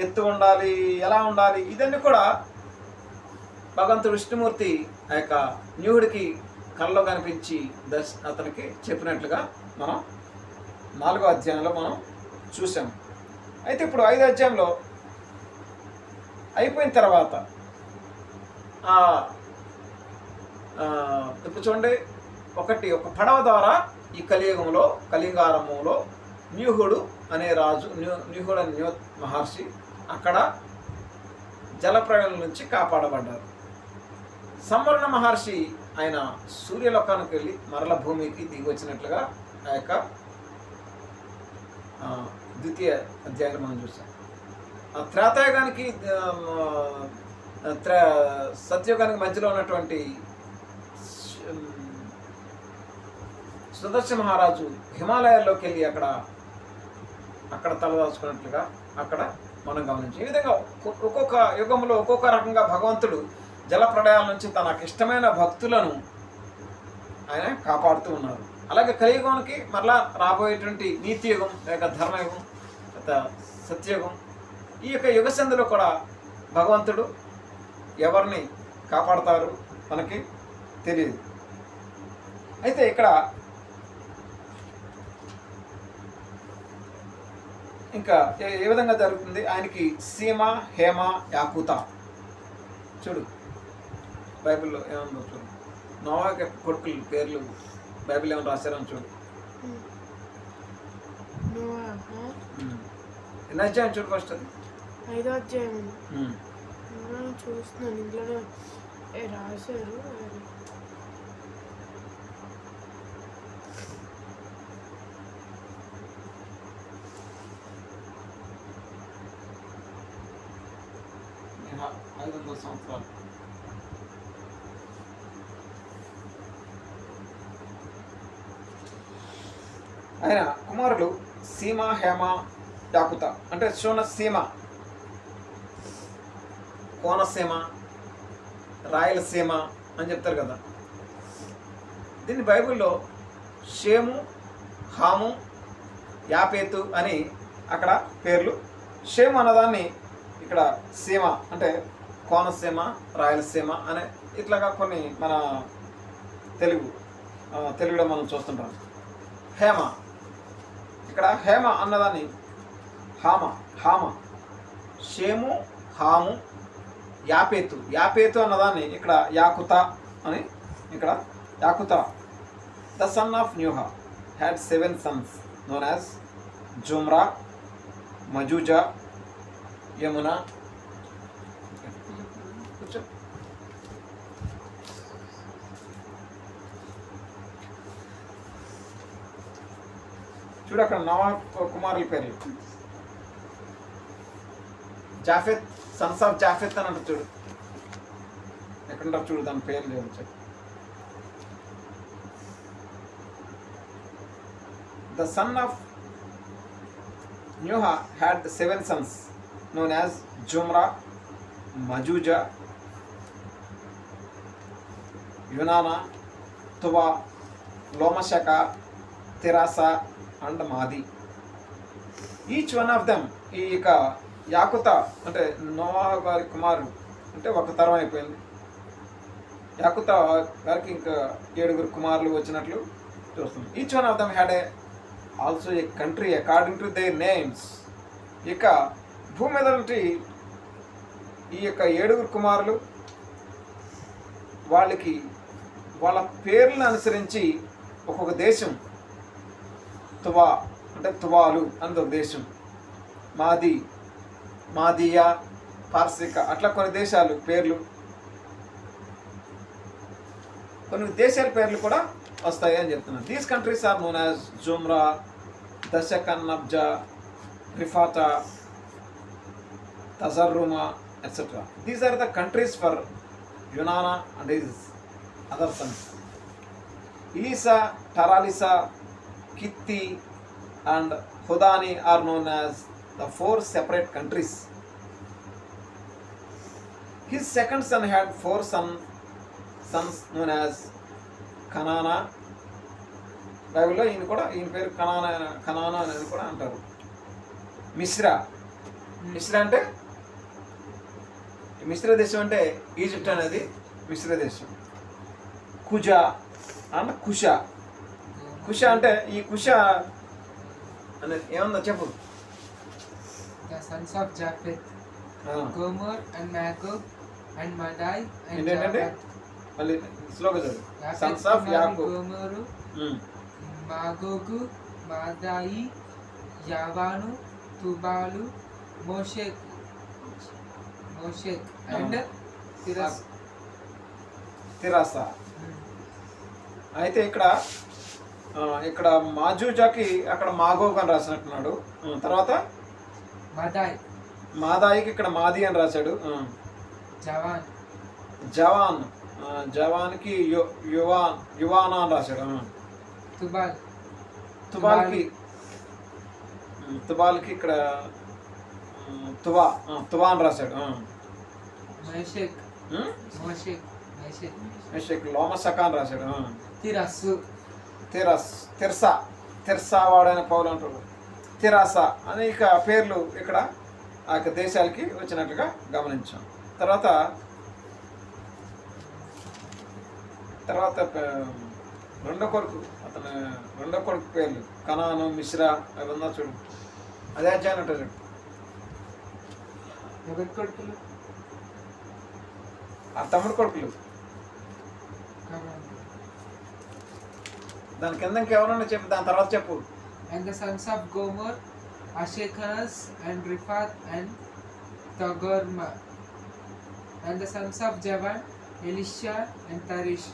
ఎత్తు ఉండాలి, ఎలా ఉండాలి, ఇదన్నీ కూడా భగవంతుడు విష్ణుమూర్తి ఆ యొక్క న్యూహుడికి కళ్ళలో కనిపించి అతనికి చెప్పినట్లుగా మనం 4వ అధ్యాయంలో మనం చూసాం. అయితే ఇప్పుడు 5వ అధ్యాయంలో అయిపోయిన తర్వాత ఇప్పుడు చూడండి, ఒక పడవ ద్వారా ఈ కలియుగారంభంలో న్యూహుడు అనే రాజు, న్యూహుడు అనే మహర్షి అక్కడ జలప్రళయం నుంచి కాపాడబడ్డారు. సంవరణ మహర్షి ఆయన సూర్యలోకానికి వెళ్ళి మరల భూమికి దిగి వచ్చినట్లుగా ఆ యొక్క 2వ అధ్యాయంలో మనం చూసాం. ఆ త్రేతాయుగానికి సత్యయుగానికి మధ్యలో ఉన్నటువంటి సుదర్శన మహారాజు హిమాలయాల్లోకి వెళ్ళి అక్కడ తలదాచుకున్నట్లుగా అక్కడ మనం గమనించాం. ఈ విధంగా ఒక్కొక్క యుగంలో ఒక్కొక్క రకంగా భగవంతుడు జల ప్రళయాల నుంచి తనకు ఇష్టమైన భక్తులను ఆయన కాపాడుతూ ఉన్నారు. అలాగే కలియుగానికి మరలా రాబోయేటువంటి నీతియుగం, లేక ధర్మయుగం, లేక సత్యయుగం, ఈ యొక్క యుగ సంధిలో కూడా భగవంతుడు ఎవరిని కాపాడతారు మనకి తెలియదు. అయితే ఇక్కడ ఇంకా ఏ విధంగా జరుగుతుంది? ఆయనకి సీమ, హేమ, యాకూత. చూడు బైబిల్లో ఏమన్నా చూడు, నోవా కొడుకుల పేర్లు బైబిల్ ఏమైనా రాశారని చూడు. ఎన్ని అధ్యాయం చూడు ఫస్ట్? అది 5వ అధ్యాయం చూస్తున్నాను. ఇంట్లోనే రాశారు. సంవత్సరాలు ఆయన కుమారులు సీమ, హేమ, యాకుత. అంటే సీమ, కోనసీమ, రాయలసీమ అని చెప్తారు కదా. దీన్ని బైబిల్లో షేము, హాము, యాపేతు అని అక్కడ పేర్లు. షేము అన్నదాన్ని ఇక్కడ సీమ అంటే కోనసీమ, రాయలసీమ అనే ఇట్లాగా కొన్ని మన తెలుగులో మనం చూస్తుంటాం. హేమ, ఇక్కడ హేమ అన్నదాన్ని హామ, షేము, హాము, యాపేతు. యాపేతు అన్నదాన్ని ఇక్కడ యాకుత అని, ఇక్కడ Yakuta the son of Nyuha had 7 sons known as Jumra, Majuja, Yamuna. కూర్చో. చూడు అక్కడ నవా కుమారుల పేర్లు. జాఫెత్, సన్స్ ఆఫ్ జాఫెత్ అని అంటారు చూడు. ఎక్కడుంటారు చూడు దాని పేర్లు చూపించారు. The son of Nyuha had 7 sons known as Jumra, Majuja, Yunana, Tuva, Lomashaka, Terasa and Madi. Each one of them, ఈ యొక్క యాకుత అంటే నోవా గారి కుమారుడు అంటే ఒక తరం అయిపోయింది. యాకుత గారికి ఇంకా 7 కుమారులు వచ్చినట్లు చూస్తుంది. Each one of them had a also a country according to their names. ఇక భూమి మీద నుండి ఈ యొక్క 7 కుమారులు వాళ్ళకి వాళ్ళ పేర్లను అనుసరించి ఒక్కొక్క దేశం, తువా అంటే తువాలు అనేది ఒక దేశం, మాది, మాదియా, పార్సిక, అట్లా కొన్ని దేశాలు పేర్లు, కొన్ని దేశాల పేర్లు కూడా వస్తాయి అని చెప్తున్నారు. These countries are known as Jumra, Dashakannabja, Riphata, Tajarruma etcetera. These are the countries for Yunana and his other sons. Ilisa, Taralisa, Kitti and Hodani are known as the 4 separate countries. His second son had 4 sons known as Kanana. బైబిల్లో ఈయన పేరు కనానా అనేది కూడా అంటారు. మిశ్రా అంటే మిశ్ర దేశం అంటే Egypt అనేది మిశ్ర దేశం. కుజా అండ్ కుష అంటే ఈ కుష అనేది ఏమన్నా చెప్పు. The sons of Japheth, Gomer and Magog and Madai and ఏంటంటే మళ్ళీ స్లోగా చదువు. Sons of Jacob, Gomer, Magog, Madai, Javan, Tubal, Meshech and Tiras. అయితే ఇక్కడ మాజూజాకి అక్కడ మాగోగ్ అని రాసినట్టున్నాడు. తర్వాత మాదాయికి ఇక్కడ మాది అని రాశాడు. జవాన్కి యువానా అని రాశాడు. తుబాల్కి ఇక్కడ తువా అని రాశాడు. లోమసక అని రాశాడు. తెర్సా వాడైన పౌలు అంటారు. తెరాస అనేక పేర్లు ఇక్కడ ఆ యొక్క దేశాలకి వచ్చినట్లుగా గమనించాం. తర్వాత రెండో కొడుకు పేర్లు కనాను, మిశ్రా అవి ఉన్నా చూడు. అదే అధ్యాయం ఉంటుంది చూడు. ఆ తమ్ముడు కొడుకులు దాని కింద ఇంకెవరన్నా చెప్పు, దాని తర్వాత చెప్పు. And the sons of Gomer, Ashekanaz and Riphath and Togarma. And the sons of Javan, Elisha and Tarish.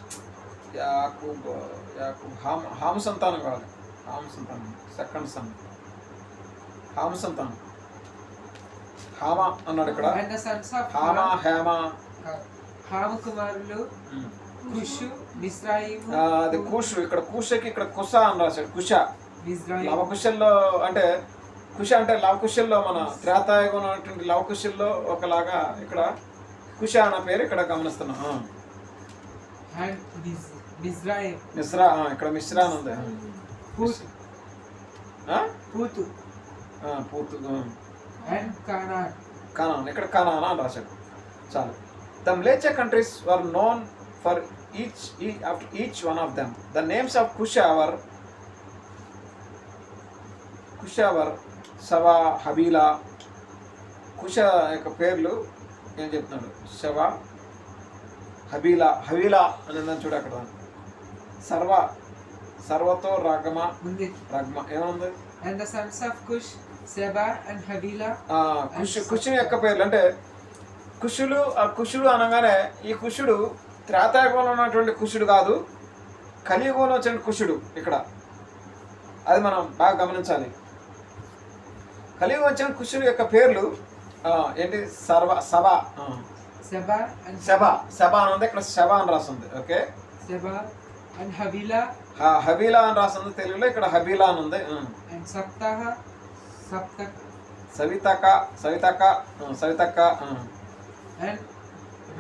Yakub Ham సంతానం కావాలి. హాము సంతానం సెకండ్ సన్. హాము సంతానం హామా అన్నాడు ఇక్కడ. And the sons of Ham కుమారులు కుషు, మిస్రాయిము. అది కుషు. ఇక్కడ కుషకి ఇక్కడ కుష అని రాశాడు. లవకుశల్లో అంటే కుష అంటే లవకుశల్లో మన త్రేతాయుగం ఉన్నటువంటి లవకుశల్లో ఒకలాగా ఇక్కడ కుష అన్న పేరు ఇక్కడ గమనిస్తున్నాం. మిశ్రా ఇక్కడ మిశ్రా అని ఉంది. పూతు కనాన్ ఇక్కడ కనానా అని రాశాడు. చాలు. The Mleccha countries were known for each one of them. The names of Kusha were Sava, Habila. Kusha యొక్క పేర్లు ఏం చెప్తున్నాడు. శవా, హబీలా అని చూడ అక్కడ. సర్వతో రాగమ ఉంది. రాగమ ఏముంది? And the sons of Cush, Seba and Havila. కుషుని యొక్క పేర్లు అంటే కుషులు. ఆ కుషుడు అనగానే ఈ కుషుడు త్రేతాయుగంలో ఉన్నటువంటి కుషుడు కాదు, కలియుగంలో వచ్చిన కుషుడు ఇక్కడ. అది మనం బాగా గమనించాలి. కలియుగం వచ్చిన కుషుడు యొక్క పేర్లు ఏంటి? సభ Seba and శబ అని ఉంది, ఇక్కడ శబ అని రాస్తుంది. Okay, Seba and Havila. హబీలా అని రాస్తుంది తెలుగులో, ఇక్కడ హబీలా అని ఉంది. And Saptaha. సవితక And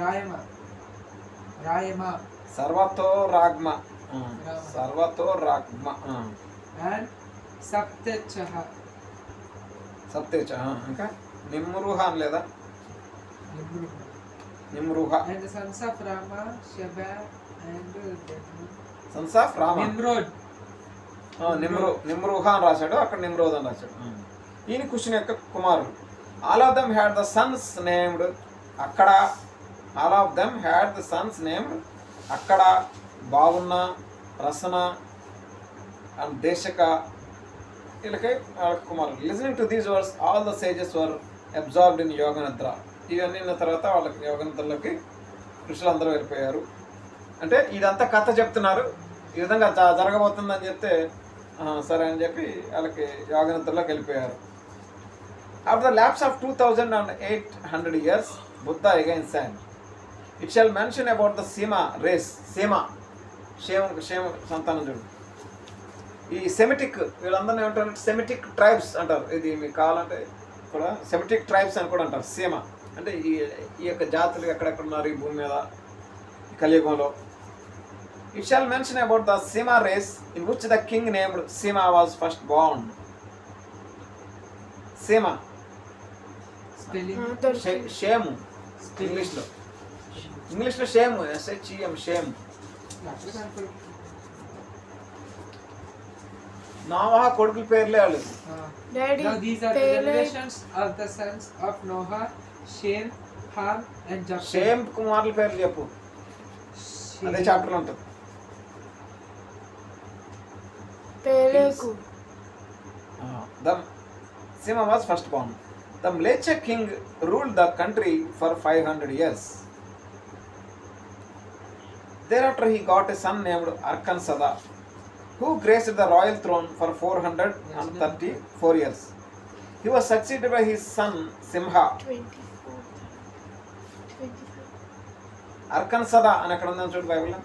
Rayama. సర్వతో రాగ్మ. And Saptechaha. సప్తేచ. ఇంకా నిమ్రుహ అని లేదా? నిమ్రుహ. And the sons of Rama, Sheba and Sons of Rama. Nimrod. నిమ్రుహ అని రాశాడు, అక్కడ నిమ్రోద్ అని రాశాడు. ఈయన కుషుని యొక్క కుమారులు. All of them had the sons named. అక్కడ all of them had the sons named. అక్కడ బాగున్న, రసన అండ్ దేశక వీళ్ళకి కుమారులు. Listening to these words all the sages were absorbed in yoga nidra. ఇవన్నీ విన్న తర్వాత వాళ్ళకి యోగ నిద్రలోకి ఋషులందరూ వెళ్ళిపోయారు. అంటే ఇదంతా కథ చెప్తున్నారు, ఈ విధంగా జరగబోతుందని చెప్తే సరే అని చెప్పి వాళ్ళకి యోగ నిద్రలోకి వెళ్ళిపోయారు. After the lapse of 2800 years, Buddha again sang, it shall mention about the Seema race. Shema సంతానం చూడు. ఈ సెమిటిక్ వీళ్ళందరినీ ఏమంటారు? సెమిటిక్ ట్రైబ్స్ అంటారు. ఇది మీకు కావాలంటే కూడా సెమిటిక్ ట్రైబ్స్ అని కూడా అంటారు. సీమ అంటే ఈ యొక్క జాతులు ఎక్కడెక్కడ ఉన్నారు ఈ భూమి మీద కలియుగంలో. It shall mention about the Seema race in which the king named Seema was first born. Seema Shem ఇంగ్లీష్లో షేము, SHEM, షేమ్. నోవహ కొడుకుల పేర్లే వాళ్ళు. Now these are the generations of the sons of Noah, Shem, Ham and Japheth. Shame కుమారుల పేర్లు చెప్పు, అదే చాప్టర్లో ఉంటుంది. పెలెగు. The Sema was first born. The Mlechach king ruled the country for 500 years. Thereafter he got a son named Arkansada, who graced the royal throne for 434 years. He was succeeded by his son Simha. 24. Arkansada అని ఎక్కడ ఉందని చూడు బైబిల్లో.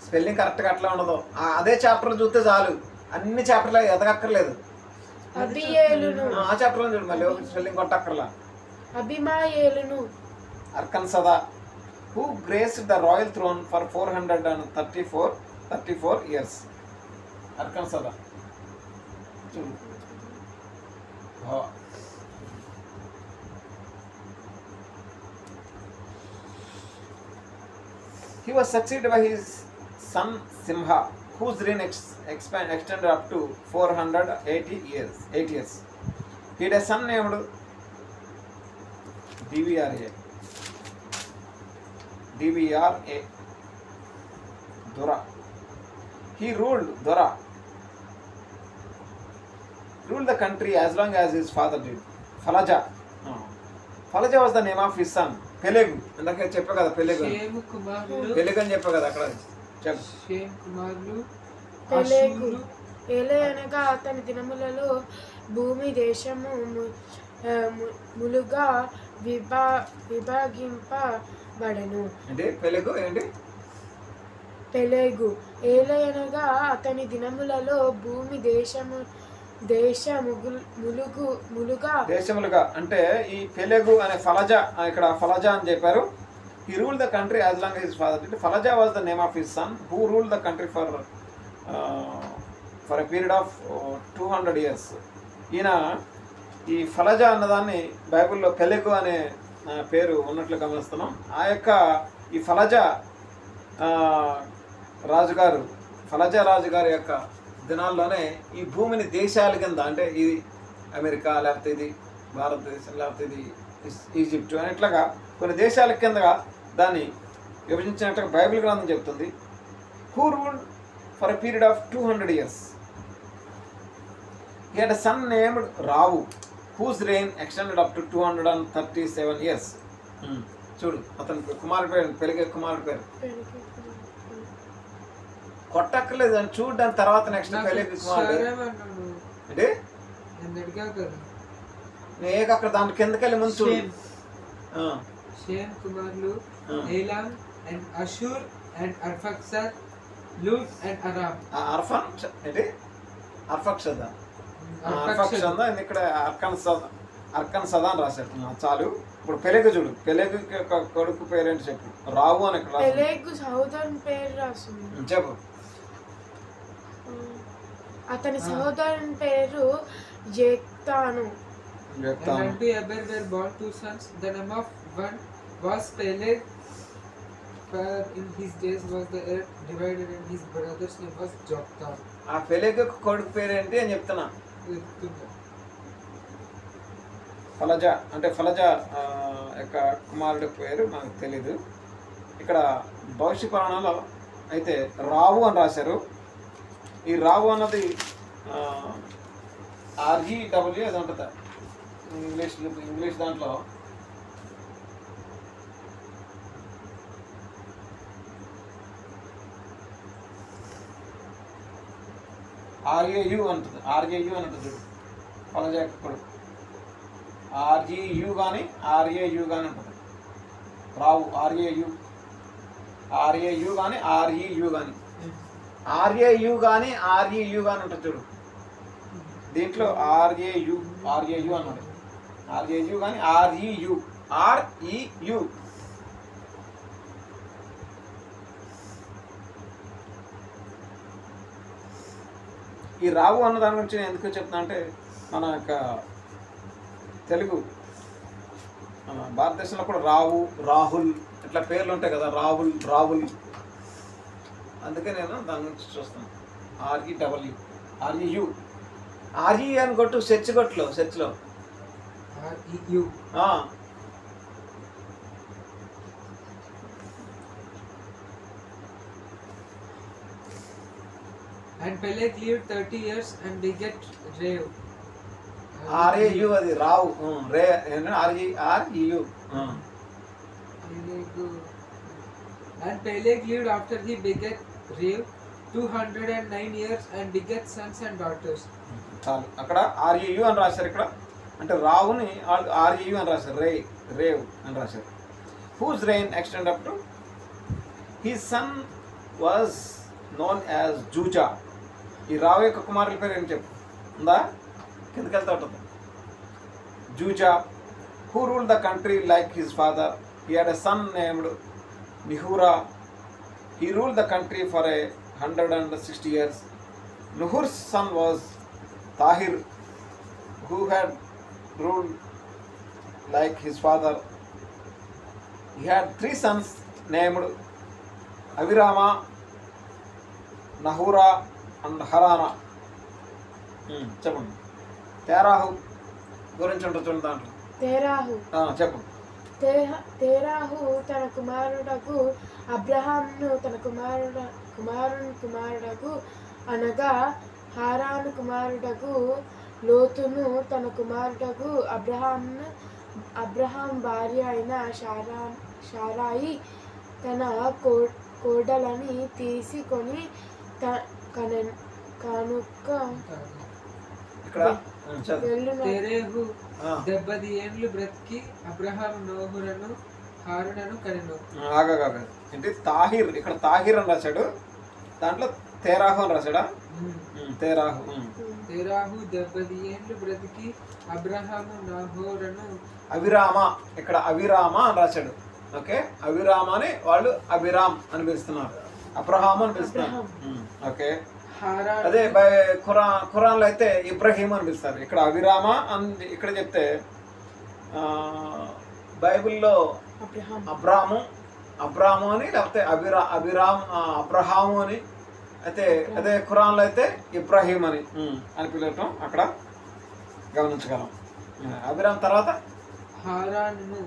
Spelling కరెక్ట్గా అట్లా ఉండదు. అదే chapter చూస్తే చాలు, అన్ని చాప్టర్లో ఎదగక్కర్లేదు. అబియేలును. ఆ చాప్టర్లో చూడు, మళ్ళీ స్పెల్లింగ్ కొట్టక్కర్లా. అభిమాయేలును. Arkansada, who graced the royal throne for 434 years. Arkansada చూడు. He was succeeded by his son Simha, whose reign extended up to 480 years. 8 years. He had a son named DVRA, Dora. He ruled the country as long as his father did. Falaja was the name of his son. Pelegu. ఇందాక చెప్పా కదా పెలెగు. షేము కుమారులు. పెలెగు అని చెప్పా కదా అక్కడ. చెప్పు. షేము కుమారులు. పెలెగు. ఏలే అనగా అతని దినములలో భూమి దేశము ములుగా విభాగింపబడెను. అంటే పెలెగు ఏంటి? పెలెగు. ఏలే అనగా అతని దినములలో భూమి దేశములుగా అంటే ఈ పెలెగు అనే ఫలజా, ఇక్కడ ఫలజా అని చెప్పారు. He ruled the country as long as his father did. Falaja was the name of his son, who ruled the country for a period of 200 years. ఈయన ఈ ఫలజా అన్నదాన్ని బైబిల్లో పెలెగు అనే పేరు ఉన్నట్లు గమనిస్తున్నాం. ఆ యొక్క ఈ ఫలజా రాజుగారి యొక్క దినాల్లోనే ఈ భూమిని దేశాల కింద, అంటే ఇది అమెరికా, లేకపోతే ఇది భారతదేశం, లేకపోతే ఇది ఈజిప్ట్ అని ఇట్లాగా కొన్ని దేశాల కిందగా దాన్ని విభజించినట్టుగా బైబిల్ గ్రంథం చెప్తుంది. Who ruled for a period of 200 years. He had a son named Ravu, whose reign extended up to 237 years. చూడు అతని కుమారుడి పేరు, పెరిగే కుమారుడి పేరు కొట్టక్కర్లేదు అని చూడు. దాని తర్వాత నెక్స్ట్ పెరిగే కుమారుడు అంటే నేను అక్కడ దాని కిందకి వెళ్ళి ముందు చూడు. షేమ్ కుమారులు ఏలాం అండ్ అషూర్ అండ్ అర్ఫక్షద్, లూడ్ అండ్ అరామ్. ఏంటి అర్ఫక్షద ఇక్కడ అర్కన్ సదా అని రాశాడు. చాలు. ఇప్పుడు పెలెగు చూడు. పెలెగు కొడుకు పేరేంటి చెప్పు. రావు అని ఇక్కడ పెలెగు సహోదరుని పేరు రాస్తుంది. చెప్పు. అతని సహోదరుని పేరు జెక్తాను. And to Eber were born 2 sons. The name of one was Peleg, for in his days was the earth divided, and his brother's name was Joktan. ఆ పెలెగు కొడుకు పేరేంటి అని చెప్తున్నా. ఫలజ అంటే ఫలజ యొక్క కుమారుడి పేరు మనకు తెలీదు. ఇక్కడ భవిష్య పురాణంలో అయితే రావు అని రాశారు. ఈ రావు అన్నది REW అది ఉంటుంది ఇంగ్లీష్ దాంట్లో. RAU అంటుంది. RAU అని ఉంటుంది చూడు. ఫలజ కొడుకు RGU కానీ RAU కానీ ఉంటుంది. రావు RAU కానీ REU కానీ RAU కానీ REU కానీ ఉంటుంది చూడు. దీంట్లో RAU అన్నాడు. RAU కానీ REU. ఈ రావు అన్న దాని గురించి నేను ఎందుకు చెప్తున్నా అంటే మన యొక్క తెలుగు భారతదేశంలో కూడా రావు, రాహుల్ ఇట్లా పేర్లు ఉంటాయి కదా. రావుల్ అందుకే నేను దాని గురించి చూస్తాను. REW RE అని కొట్టు సెర్చ్లో REU. And Peleg lived 30 years and beget Reu. RAU అది రావు. రే REU. And Peleg lived after he beget Reu 209 years and beget sons and daughters. చాలు. అక్కడ REU అని రాశారు. ఇక్కడ అంటే రావుని REU అని రాశారు. రేవ్ అని రాశారు. Whose reign extended up to his son was known as Juja. ఈ రావు యొక్క కుమారుల పేరు ఏం చెప్పు ఉందా? కిందకి వెళ్తా ఉంటుంది. Juja, who ruled the country like his father. He had a son named Nihura. He ruled the country for 160 years. Nuhur's son was Tahir, who had ruled like his father. He had 3 sons named Avirama, Nahura and Harana. చెప్పండి. తేరాహు గురించి ఉంటుంది చూడండి దాంట్లో. తేరాహు చెప్పు. తేరాహు తన కుమారుడకు అబ్రహాంను తన కుమారుడకు అనగా హారాను కుమారుడకు లోతును తన కుమారుడకు అబ్రహాం భార్య అయిన షారాయి తన కోడలని తీసుకొని కనుక తెరేహు 70 ఏండ్లు బ్రతికి అబ్రహాం నోహురను హారునను కనెను. ఏంటి తాహిర్. ఇక్కడ తాహిర్ అని రాశాడు. దాంట్లో తేరాహు అని రాశాడా? తేరాహు 70 ఏండ్లు బ్రతికి అబ్రహాము నోహురను. అవిరామ ఇక్కడ అవిరామ అని రాశాడు. ఓకే. అవిరామ అని వాళ్ళు అభిరామ్ అని పిలుస్తున్నారు. అబ్రహాం అని పిలుస్తున్నారు. ఓకే. అదే ఖురాన్లో అయితే ఇబ్రహీం అని పిలుస్తారు. ఇక్కడ అవిరామ అని ఇక్కడ చెప్తే బైబిల్లో అబ్రాము అని లేకపోతే అబ్రహాము అని అయితే అదే ఖురాన్లో అయితే ఇబ్రహీం అని పిలవటం అక్కడ గమనించగలం. అభిరామ్ తర్వాత హారాను.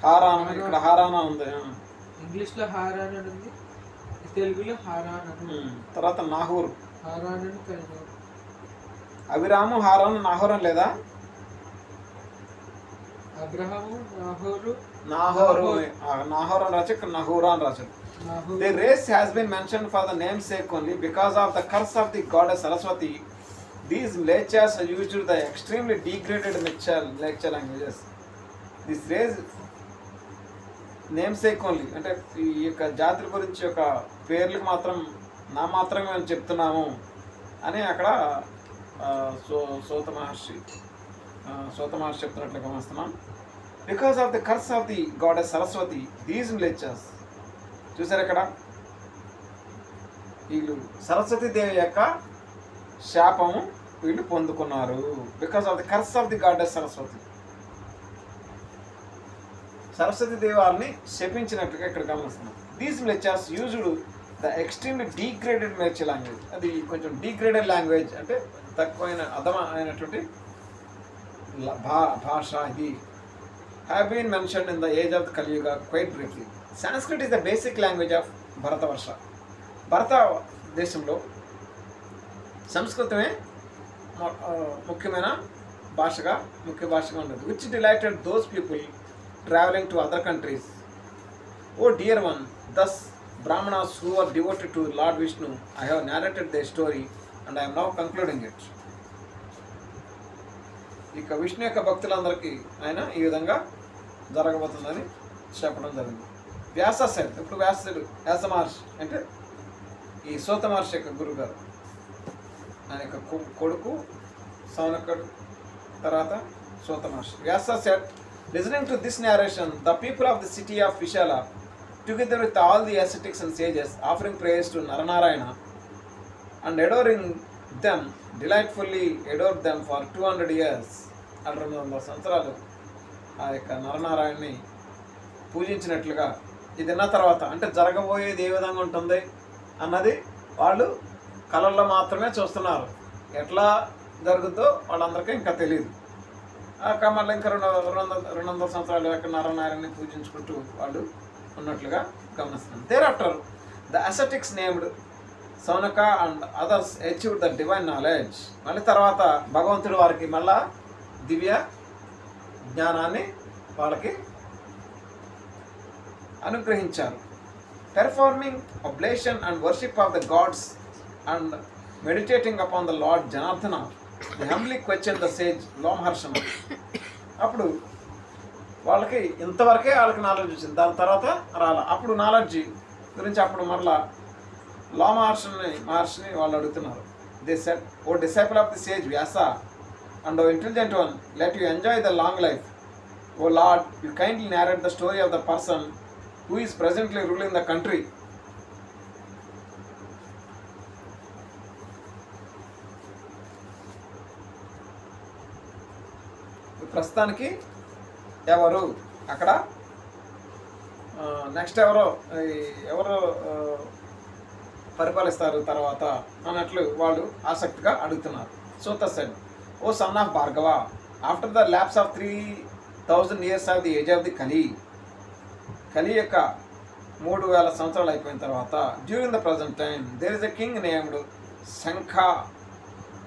హారాను, ఇక్కడ హారానా ఉంది. ఇంగ్లీష్లో హారాన్ అని ఉంది, తెలుగులో హారాన్ అని ఉంది. తర్వాత నాహూర్. హారాన్ అని కలిగి అభిరాము, హారాను, నాహోరం లేదా? అబ్రహాము, నాహోరు, నాహోరం రాజు, ఇక్కడ నహూరా అని రాజు. నాహోరు. The race has been mentioned for the namesake only because of the curse of the goddess Saraswati. These mlechas are used the extremely degraded lecture languages. This race namesake only అంటే ఈ యొక్క జాతుల గురించి ఒక పేర్లకు మాత్రం మాత్రమే మేము చెప్తున్నాము అని అక్కడ సోత మహర్షి చెప్తున్నట్లు గమనిస్తున్నాం. Because of the curse of the goddess Saraswati these mlechas. చూసారు ఇక్కడ వీళ్ళు సరస్వతి దేవి యొక్క శాపము వీళ్ళు పొందుకున్నారు. Because of the curse of the goddess Saraswati. Saraswati Devi వారిని శపించినట్టుగా ఇక్కడ గమనిస్తున్నాం. These mlechas used the extremely degraded mlech language. అది కొంచెం డీగ్రేడెడ్ లాంగ్వేజ్ అంటే తక్కువైన అధమైనటువంటి భాష. ఇది have been mentioned in the age of the Kaliyuga quite briefly. Sanskrit is the basic language of Bharatavarsha. భారత దేశంలో సంస్కృతమే ముఖ్య భాషగా ఉండదు. Which delighted those people traveling to other countries. Oh dear one, thus Brahmanas who are devoted to Lord Vishnu, I have narrated their story and I am now concluding it. ఇక విష్ణు యొక్క భక్తులందరికీ ఆయన ఈ విధంగా జరగబోతుందని చెప్పడం జరిగింది. వ్యాస సెడ్, ఇప్పుడు వ్యాస మహర్షి అంటే ఈ సూత మహర్షి యొక్క గురువు గారు, ఆయన యొక్క కొడుకు సౌనకుడు, తర్వాత సూత మహర్షి. వ్యాస said, listening to this narration, the people of the city of Vishala, together with all the ascetics and sages, offering praise to Naranarayana and adoring them, delightfully adored them for 200 years. 200 సంవత్సరాలు ఆ యొక్క నరనారాయణని పూజించినట్లుగా. ఇది విన్న తర్వాత అంటే జరగబోయేది ఏ విధంగా ఉంటుంది అన్నది వాళ్ళు కళల్లో మాత్రమే చూస్తున్నారు. ఎట్లా జరుగుద్దో వాళ్ళందరికీ ఇంకా తెలియదు. మళ్ళీ ఇంకా 200 సంవత్సరాలు యొక్క నరనారాయణని పూజించుకుంటూ వాళ్ళు ఉన్నట్లుగా గమనిస్తున్నాం. Thereafter, the ascetics named Saunaka and others achieved the divine knowledge. మళ్ళీ తర్వాత భగవంతుడు వారికి మళ్ళా దివ్య జ్ఞానాన్ని వాళ్ళకి అనుగ్రహించారు. Performing oblation and worship of the gods and meditating upon the Lord Janardhana, they humbly questioned the sage Lomharshana. అప్పుడు వాళ్ళకి ఇంతవరకే వాళ్ళకి నాలెడ్జ్ వచ్చింది. దాని తర్వాత అప్పుడు నాలెడ్జ్ గురించి అప్పుడు మరలా మహర్షిని వాళ్ళు అడుగుతున్నారు. They said, O disciple of the sage Vyasa and O intelligent one, let you enjoy the long life. O Lord, you kindly narrate the story of the person who is presently ruling the country. ప్రస్తుతానికి ఎవరు అక్కడ next ఎవరు పరిపాలిస్తారు తర్వాత అన్నట్లు వాళ్ళు ఆసక్తిగా అడుగుతున్నారు. Suta said, O son of Bhargava, after the lapse of 3000 years of the age of the Kali యొక్క 3000 సంవత్సరాలు అయిపోయిన తర్వాత, during the present time there is a king named Shankha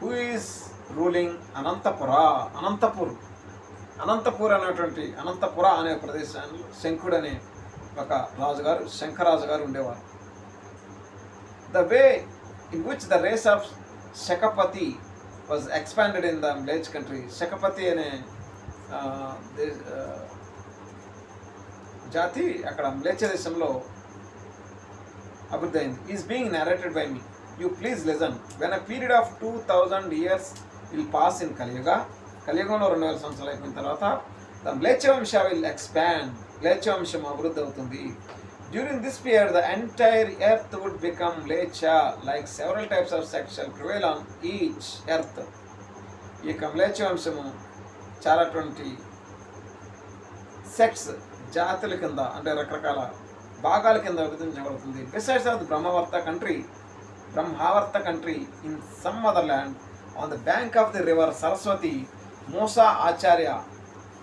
who is ruling Anantapur అనేటువంటి అనంతపుర అనే ప్రదేశాన్ని శంఖుడు అనే ఒక రాజుగారు శంఖరాజు గారు ఉండేవారు. The way in which the race of Shakapati was expanded in the Mlech country, Shakapati అనే జాతి అక్కడ మ్లేచ్ఛ దేశంలో అభివృద్ధి అయింది. Is being narrated by me. You please listen. When a period of 2000 years will pass in కలియుగంలో 2000 సంవత్సరాలు అయిపోయిన తర్వాత the మ్లేచ్ఛ వంశ will expand. మ్లేచ్ఛ వంశం అభివృద్ధి అవుతుంది. During this period, the entire earth would become mlecha, like several types of sex shall prevail on each earth. ఈ మ్లేచ్ఛ వంశము చాలా సెక్స్ జాతుల కింద అంటే రకరకాల భాగాల కింద విభజించబడుతుంది. Besides of the Brahmavarta country in some other land on the bank of the river Saraswati, Musa Acharya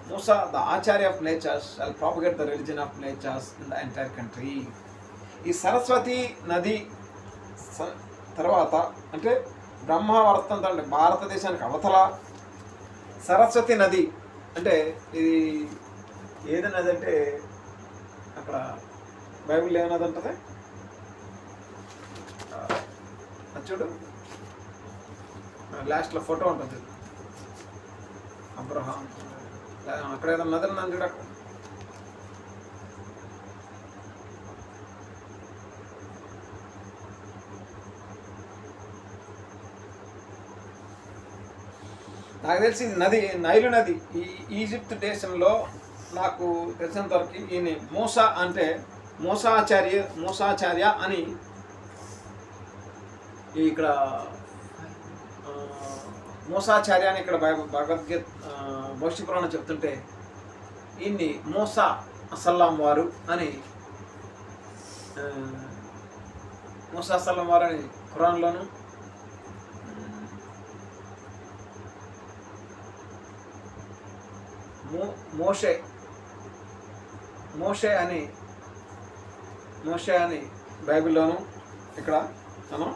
Musa, the Acharya of nature, shall propagate the religion of natures in the entire country. ఈ సరస్వతి నది తర్వాత అంటే బ్రహ్మవర్తం అంటే భారతదేశానికి అవతల సరస్వతి నది అంటే ఇది ఏది నది అంటే అక్కడ బైబిల్ ఏమన్నది ఉంటుంది చూడు లాస్ట్లో ఫోటో ఉంటుంది అబ్రహాం అక్కడ ఏదో నది ఉందని చూడు అక్కడ నాకు తెలిసి నది నైలు నది ఈ ఈజిప్ట్ దేశంలో నాకు తెలిసినంతవరకు ఈయన మూసా అంటే మూసాచార్య అని ఇక్కడ మూసాచార్య అని ఇక్కడ భగవద్గీత భవిష్య పురాణం చెప్తుంటే ఈయన్ని మూసా అసల్లాం వారు అని మూసా అసల్లాం వారు అని ఖురాన్లోను మోషే అని బైబిల్లోను ఇక్కడ మనం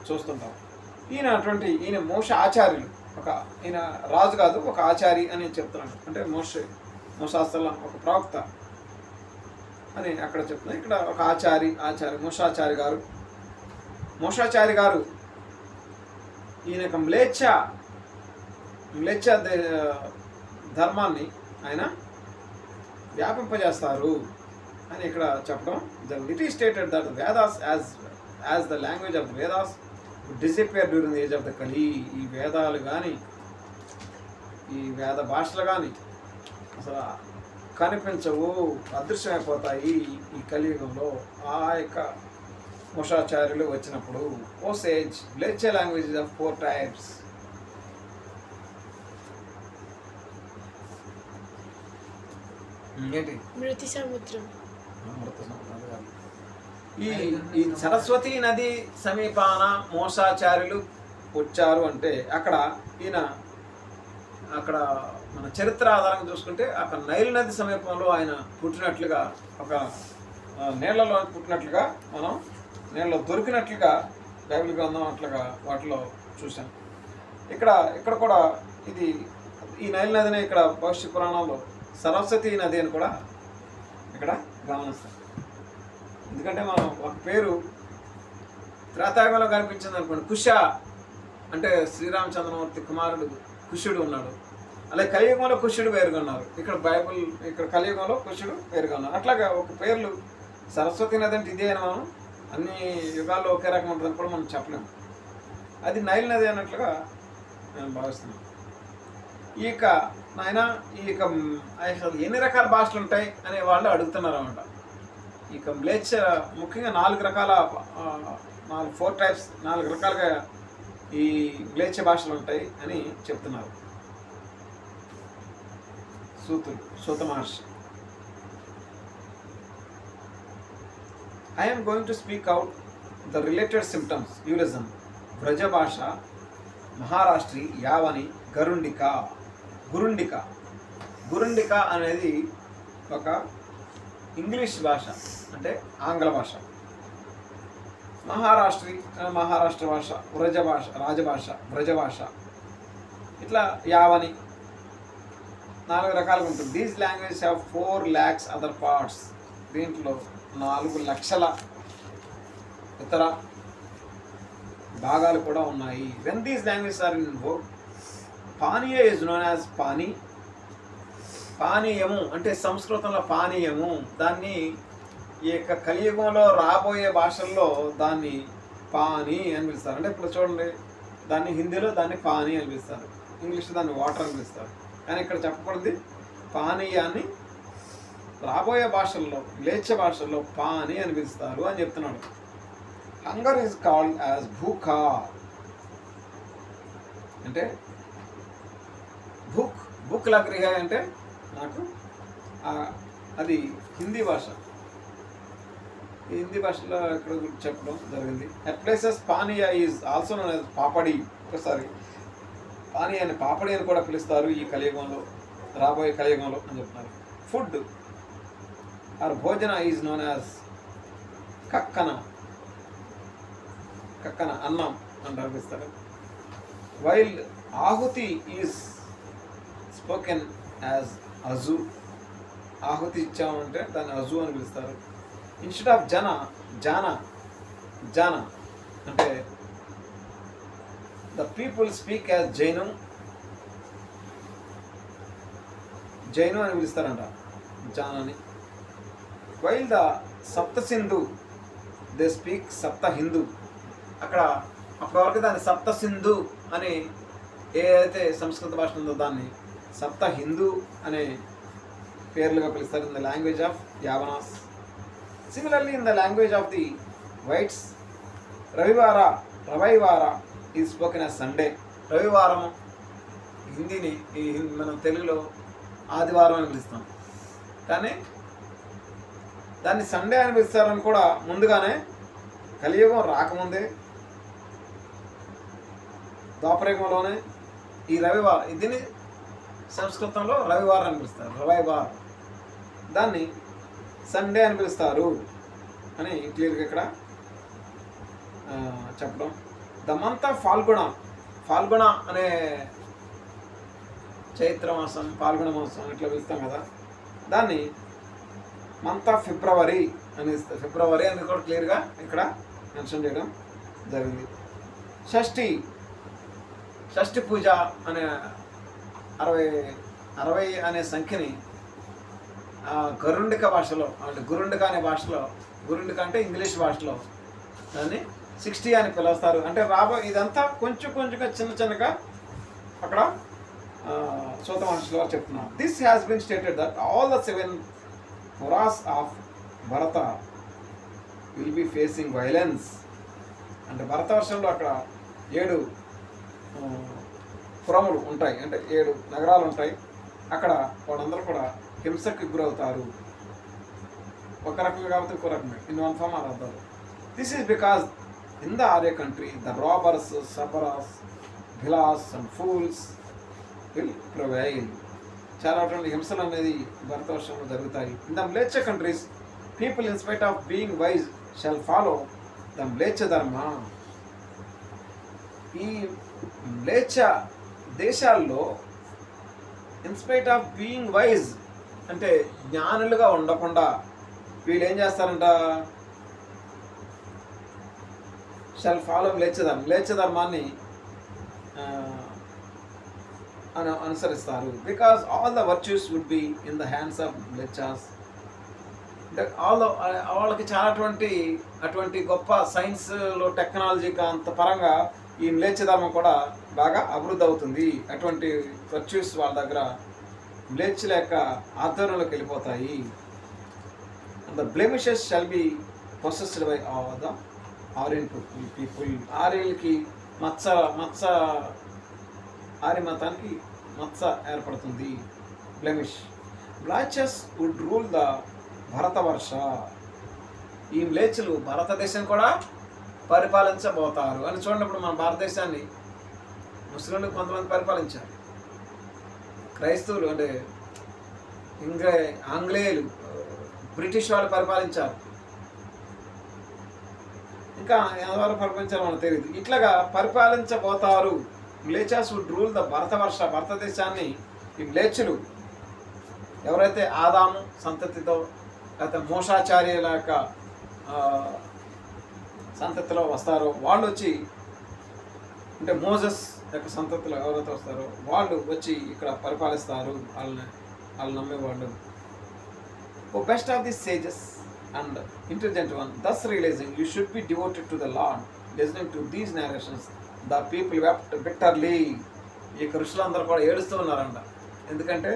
చూస్తుంటాం. ఈయన మోషే ఆచార్యులు ఈయన రాజు కాదు ఒక ఆచారి అని చెప్తున్నాడు. అంటే మోసాసల్లాం ఒక ప్రవక్త అని అక్కడ చెప్తున్నాడు. ఇక్కడ ఒక ఆచారి మోషాచారి గారు ఈయన యొక్క మ్లేచ్ఛ ధర్మాన్ని ఆయన వ్యాపింపజేస్తారు అని ఇక్కడ చెప్పడం జరిగింది. It is stated that Vedas as the language of the Vedas disappear during the age of the కలి. ఈ వేదాలు కానీ ఈ వేద భాషలు కానీ అసలు కనిపించవు, అదృశ్యమైపోతాయి ఈ కలియుగంలో. ఆ యొక్క మోషాచార్యులు వచ్చినప్పుడు ఓసేజ్ మ్లేచ్ఛ లాంగ్వేజ్ ఆఫ్ 4 types. మృతి సముద్రం. ఈ సరస్వతి నది సమీపాన మోసాచార్యులు వచ్చారు అంటే అక్కడ మన చరిత్ర ఆధారంగా చూసుకుంటే అక్కడ నైల్ నది సమీపంలో ఆయన పుట్టినట్లుగా ఒక నీళ్లలో పుట్టినట్లుగా మనం నీళ్ళలో దొరికినట్లుగా బైబిల్ గ్రంథం అట్లుగా వాటిలో చూసాం. ఇక్కడ కూడా ఈ నైల్ నదిని ఇక్కడ భవిష్య పురాణంలో సరస్వతి నది అని కూడా ఇక్కడ గమనిస్తాం. ఎందుకంటే మనం ఒక పేరు త్రేతాయుగంలో కనిపించింది అనుకోండి, కుష అంటే శ్రీరామచంద్రమూర్తి కుమారుడు కుషుడు ఉన్నాడు. అలాగే కలియుగంలో కుషుడు వేరుగా ఉన్నారు. ఇక్కడ కలియుగంలో కుషుడు వేరుగా ఉన్నారు. అట్లాగా ఒక పేర్లు సరస్వతి నది అంటే ఇదే అని మనం అన్ని యుగాల్లో ఒకే రకం ఉంటుందని కూడా మనం చెప్పలేము. అది నైల్ నది అన్నట్లుగా నేను భావిస్తున్నాను. ఈ యొక్క ఎన్ని రకాల భాషలు ఉంటాయి అనే వాళ్ళు అడుగుతున్నారు అన్నమాట. ఇక మ్లేచ్ఛ ముఖ్యంగా 4 రకాల 4 types 4 రకాలుగా ఈ మ్లేచ్ఛ భాషలు ఉంటాయి అని చెప్తున్నారు సూత మహర్షి. I am going to speak out the related symptoms. Ulism, Brajabhasha, Maharashtri, Yavani, గురుండిక అనేది ఒక ఇంగ్లీష్ భాష అంటే ఆంగ్ల భాష. మహారాష్ట్ర భాష, బ్రజభాష ఇట్లా యావని 4 రకాలుగా ఉంటుంది. These language have 4 lakhs other parts. దీంట్లో 4 లక్షల ఇతర భాగాలు కూడా ఉన్నాయి. When these language are in vogue, paniya is known as paniyamu అంటే సంస్కృతంలో పానీయము. దాన్ని ఈ యొక్క కలియుగంలో రాబోయే భాషల్లో దాన్ని పానీ అని పిలుస్తారు. అంటే ఇప్పుడు చూడండి, దాన్ని హిందీలో దాన్ని పానీ అని పిలుస్తారు, ఇంగ్లీష్లో దాన్ని వాటర్ అని పిలుస్తారు. కానీ ఇక్కడ చెప్పకూడదు పానీయాన్ని రాబోయే భాషల్లో మ్లేచ్ఛ భాషల్లో పానీ అని పిలుస్తారు అని చెప్తున్నాడు. Hunger is called as bhukha. అంటే భూక్ లగ్ రిహా అంటే నాకు అది హిందీ భాష. ఈ హిందీ భాషలో ఇక్కడ చెప్పడం జరిగింది. At places paniya is also known as papadi. ఒకసారి పానీయాని పాపడి అని కూడా పిలుస్తారు ఈ కలియుగంలో. రాబోయే కలియుగంలో అని చెప్తున్నారు. ఫుడ్ ఆర్ భోజన ఈజ్ నోన్ యాజ్ కక్కన, కక్కన అన్నం అని అనిపిస్తారు. While Ahuti is spoken as అజు, ఆహుతి ఇచ్చామంటే దాన్ని అజు అని పిలుస్తారు. ఇన్స్టెడ్ ఆఫ్ జన, జాన, జాన అంటే the people speak as Jain, Jain అని పిలుస్తారంట జానని. వైల్ ద సప్త సింధు దే స్పీక్ సప్త హిందూ, అక్కడ అప్పటి వరకు దాన్ని సప్త సింధు అని ఏదైతే సంస్కృత భాష ఉందో దాన్ని సప్త హిందూ అనే పేర్లుగా పిలుస్తారు. In the language of Yavanas. Similarly in the language of the whites Ravivara, Ravaivara is spoken as Sunday. రవివారము హిందీని మనం తెలుగులో ఆదివారం అని పిలుస్తాం, కానీ దాన్ని సండే అని పిలుస్తారని కూడా ముందుగానే కలియుగం రాకముందే ద్వాపరయుగంలోనే ఈ రవివారం, దీన్ని సంస్కృతంలో రవివారం అని పిలుస్తారు, రవివారం, దాన్ని సండే అని పిలుస్తారు అని క్లియర్గా ఇక్కడ చెప్పడం. ద మంత్ ఆఫ్ ఫాల్గుణ, ఫాల్గుణ అనే చైత్ర మాసం, ఫాల్గుణ మాసం ఇట్లా పిలుస్తాం కదా, దాన్ని మంత్ ఆఫ్ ఫిబ్రవరి అని ఇస్తారు. ఫిబ్రవరి అని కూడా క్లియర్గా ఇక్కడ మెన్షన్ చేయడం జరిగింది. షష్ఠి, షష్ఠి పూజ అనే 60 అనే సంఖ్యని గరుండిక భాషలో అంటే గురుండిక అనే భాషలో, గురుండిక అంటే ఇంగ్లీష్ భాషలో దాన్ని 60 అని పిలుస్తారు. అంటే ఇదంతా కొంచెం కొంచెంగా చిన్న చిన్నగా అక్కడ సూత మహర్షుల వారు చెప్తున్నారు. This has been stated that all the 7 puras of Bharata will be facing violence. అంటే భరత వర్షంలో అక్కడ 7 పురములు ఉంటాయి, అంటే 7 నగరాలు ఉంటాయి. అక్కడ వాళ్ళందరూ కూడా హింసకు గురవుతారు, ఒక రకంగా కాబట్టి ఇంకో రకమే, in one form or other. This is because in the Arya country the robbers, Sabaras, Bhilas and fools will prevail. చాలా అటువంటి హింసలు అనేది భరతవర్షంలో జరుగుతాయి. In the mleccha countries people in spite of being wise shall follow the mleccha dharma. ఈ మ్లేచ్ఛ దేశాల్లో ఇన్స్పైట్ ఆఫ్ బీయింగ్ వైజ్ అంటే జ్ఞానులుగా ఉండకుండా వీళ్ళు ఏం చేస్తారంట, షాల్ ఫాలో మ్లేచ్ఛ ధర్మాన్ని అనుసరిస్తారు. Because all the virtues would be in the hands of mlecchas. అంటే వాళ్ళకి చాలా అటువంటి గొప్ప సైన్స్లో టెక్నాలజీకి అంత పరంగా ఈ మ్లేచ్ఛ ధర్మం కూడా బాగా అభివృద్ధి అవుతుంది. అటువంటి వర్చ్యూస్ వాళ్ళ దగ్గర మ్లేచ్ఛ లేక ఆధ్వర్యంలోకి వెళ్ళిపోతాయి. The blemishes shall be possessed by the Aryan people. ఆర్యులకి ఆర్య మతానికి మత్స ఏర్పడుతుంది, blemish. Blotches would rule the Bharatavarsha. ఈ మ్లేచ్చులు భారతదేశం కూడా పరిపాలించబోతారు అని చూడప్పుడు మన భారతదేశాన్ని ముస్లింలు కొంతమంది పరిపాలించారు, క్రైస్తవులు అంటే ఆంగ్లేయులు, బ్రిటిష్ వాళ్ళు పరిపాలించారు, ఇంకా ఎవరు పరిపాలించారో మనకు తెలియదు. ఇట్లాగా పరిపాలించబోతారు. మ్లేచాస్ వుడ్ రూల్ ద భరతవర్ష. భారతదేశాన్ని ఈ మ్లేచ్చులు ఎవరైతే ఆదాము సంతతితో లేకపోతే మోషాచార్యుల యొక్క సంతతిలో వస్తారో వాళ్ళు వచ్చి, అంటే మోజస్ యొక్క సంతతిలో ఎవరైతే వస్తారో వాళ్ళు వచ్చి ఇక్కడ పరిపాలిస్తారు, వాళ్ళు నమ్మేవాళ్ళు. O best of the sages and intelligent one thus realizing you should be devoted to the lord listening to these narrations the people wept bitterly. ఈ ఋషులందరూ కూడా ఏడుస్తూ ఉన్నారంట. ఎందుకంటే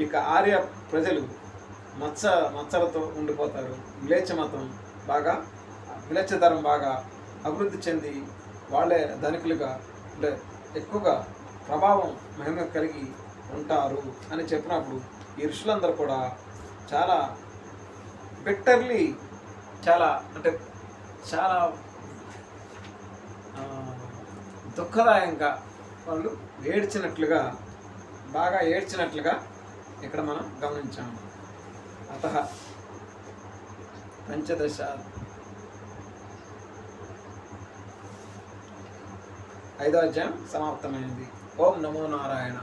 ఈ ఆర్య ప్రజలు మత్సలతో ఉండిపోతారు. మ్లేచ్ఛ మతం బాగా, మ్లేచ్ఛ ధర్మం బాగా అభివృద్ధి చెంది వాళ్ళే ధనికులుగా అంటే ఎక్కువగా ప్రభావం మహిమ కలిగి ఉంటారు అని చెప్పినప్పుడు ఈ ఋషులందరూ కూడా చాలా బిట్టర్లీ, చాలా అంటే చాలా దుఃఖదాయంగా వాళ్ళు ఏడ్చినట్లుగా, బాగా ఏడ్చినట్లుగా ఇక్కడ మనం గమనించాము. అతః పంచదశ 5వ అధ్యాయం సమాప్తమైంది. ఓం నమో నారాయణ.